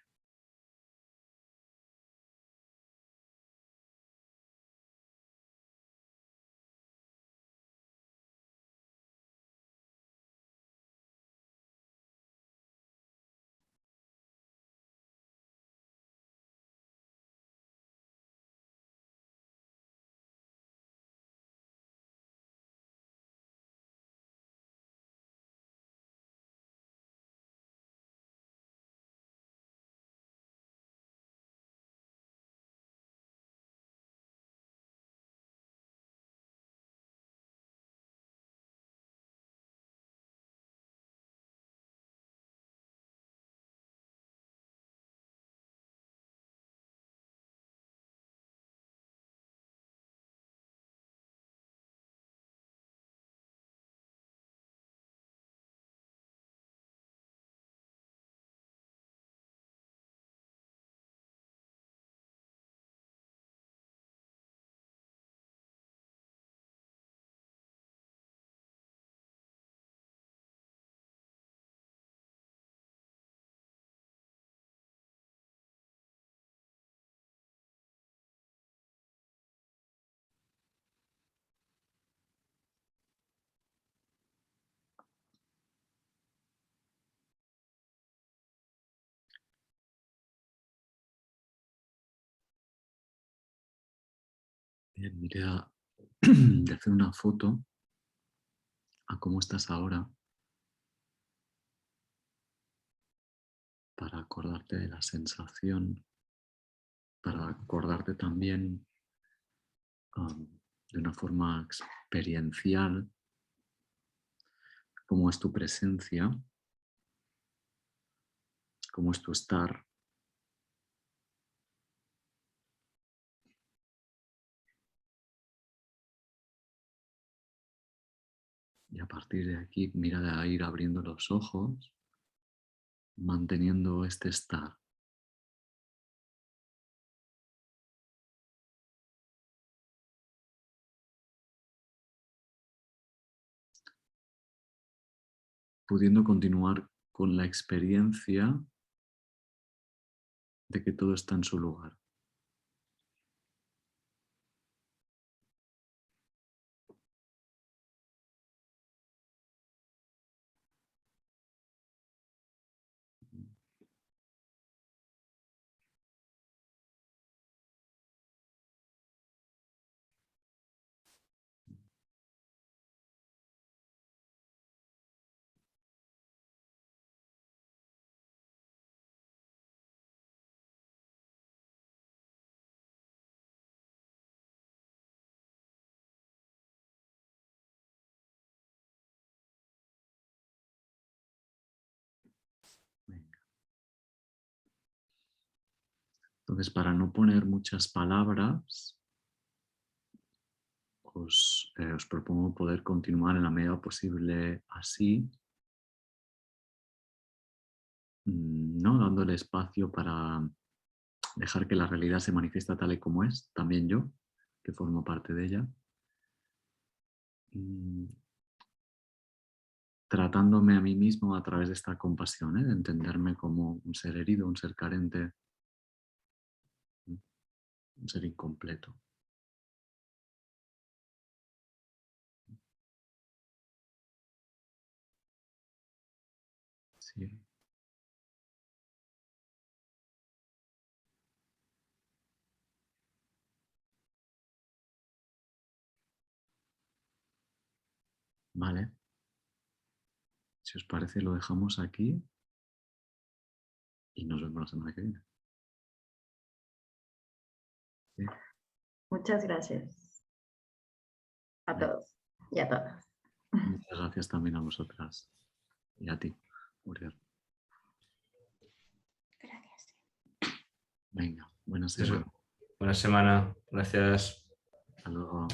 Bien, mira, de hacer una foto a cómo estás ahora para acordarte de la sensación, para acordarte también de una forma experiencial cómo es tu presencia, cómo es tu estar. Y a partir de aquí, mira de ir abriendo los ojos, manteniendo este estar. Pudiendo continuar con la experiencia de que todo está en su lugar. Venga. Entonces, para no poner muchas palabras, os propongo poder continuar en la medida posible así, ¿no? Dándole espacio para dejar que la realidad se manifiesta tal y como es, también yo, que formo parte de ella. Tratándome a mí mismo a través de esta compasión, de entenderme como un ser herido, un ser carente, un ser incompleto. Sí. Vale. Si os parece, lo dejamos aquí y nos vemos la semana que viene. Sí. Muchas gracias a todos y a todas. Muchas gracias también a vosotras y a ti, Uriel. Gracias. Venga, buena semana. Buena semana, gracias. Hasta luego.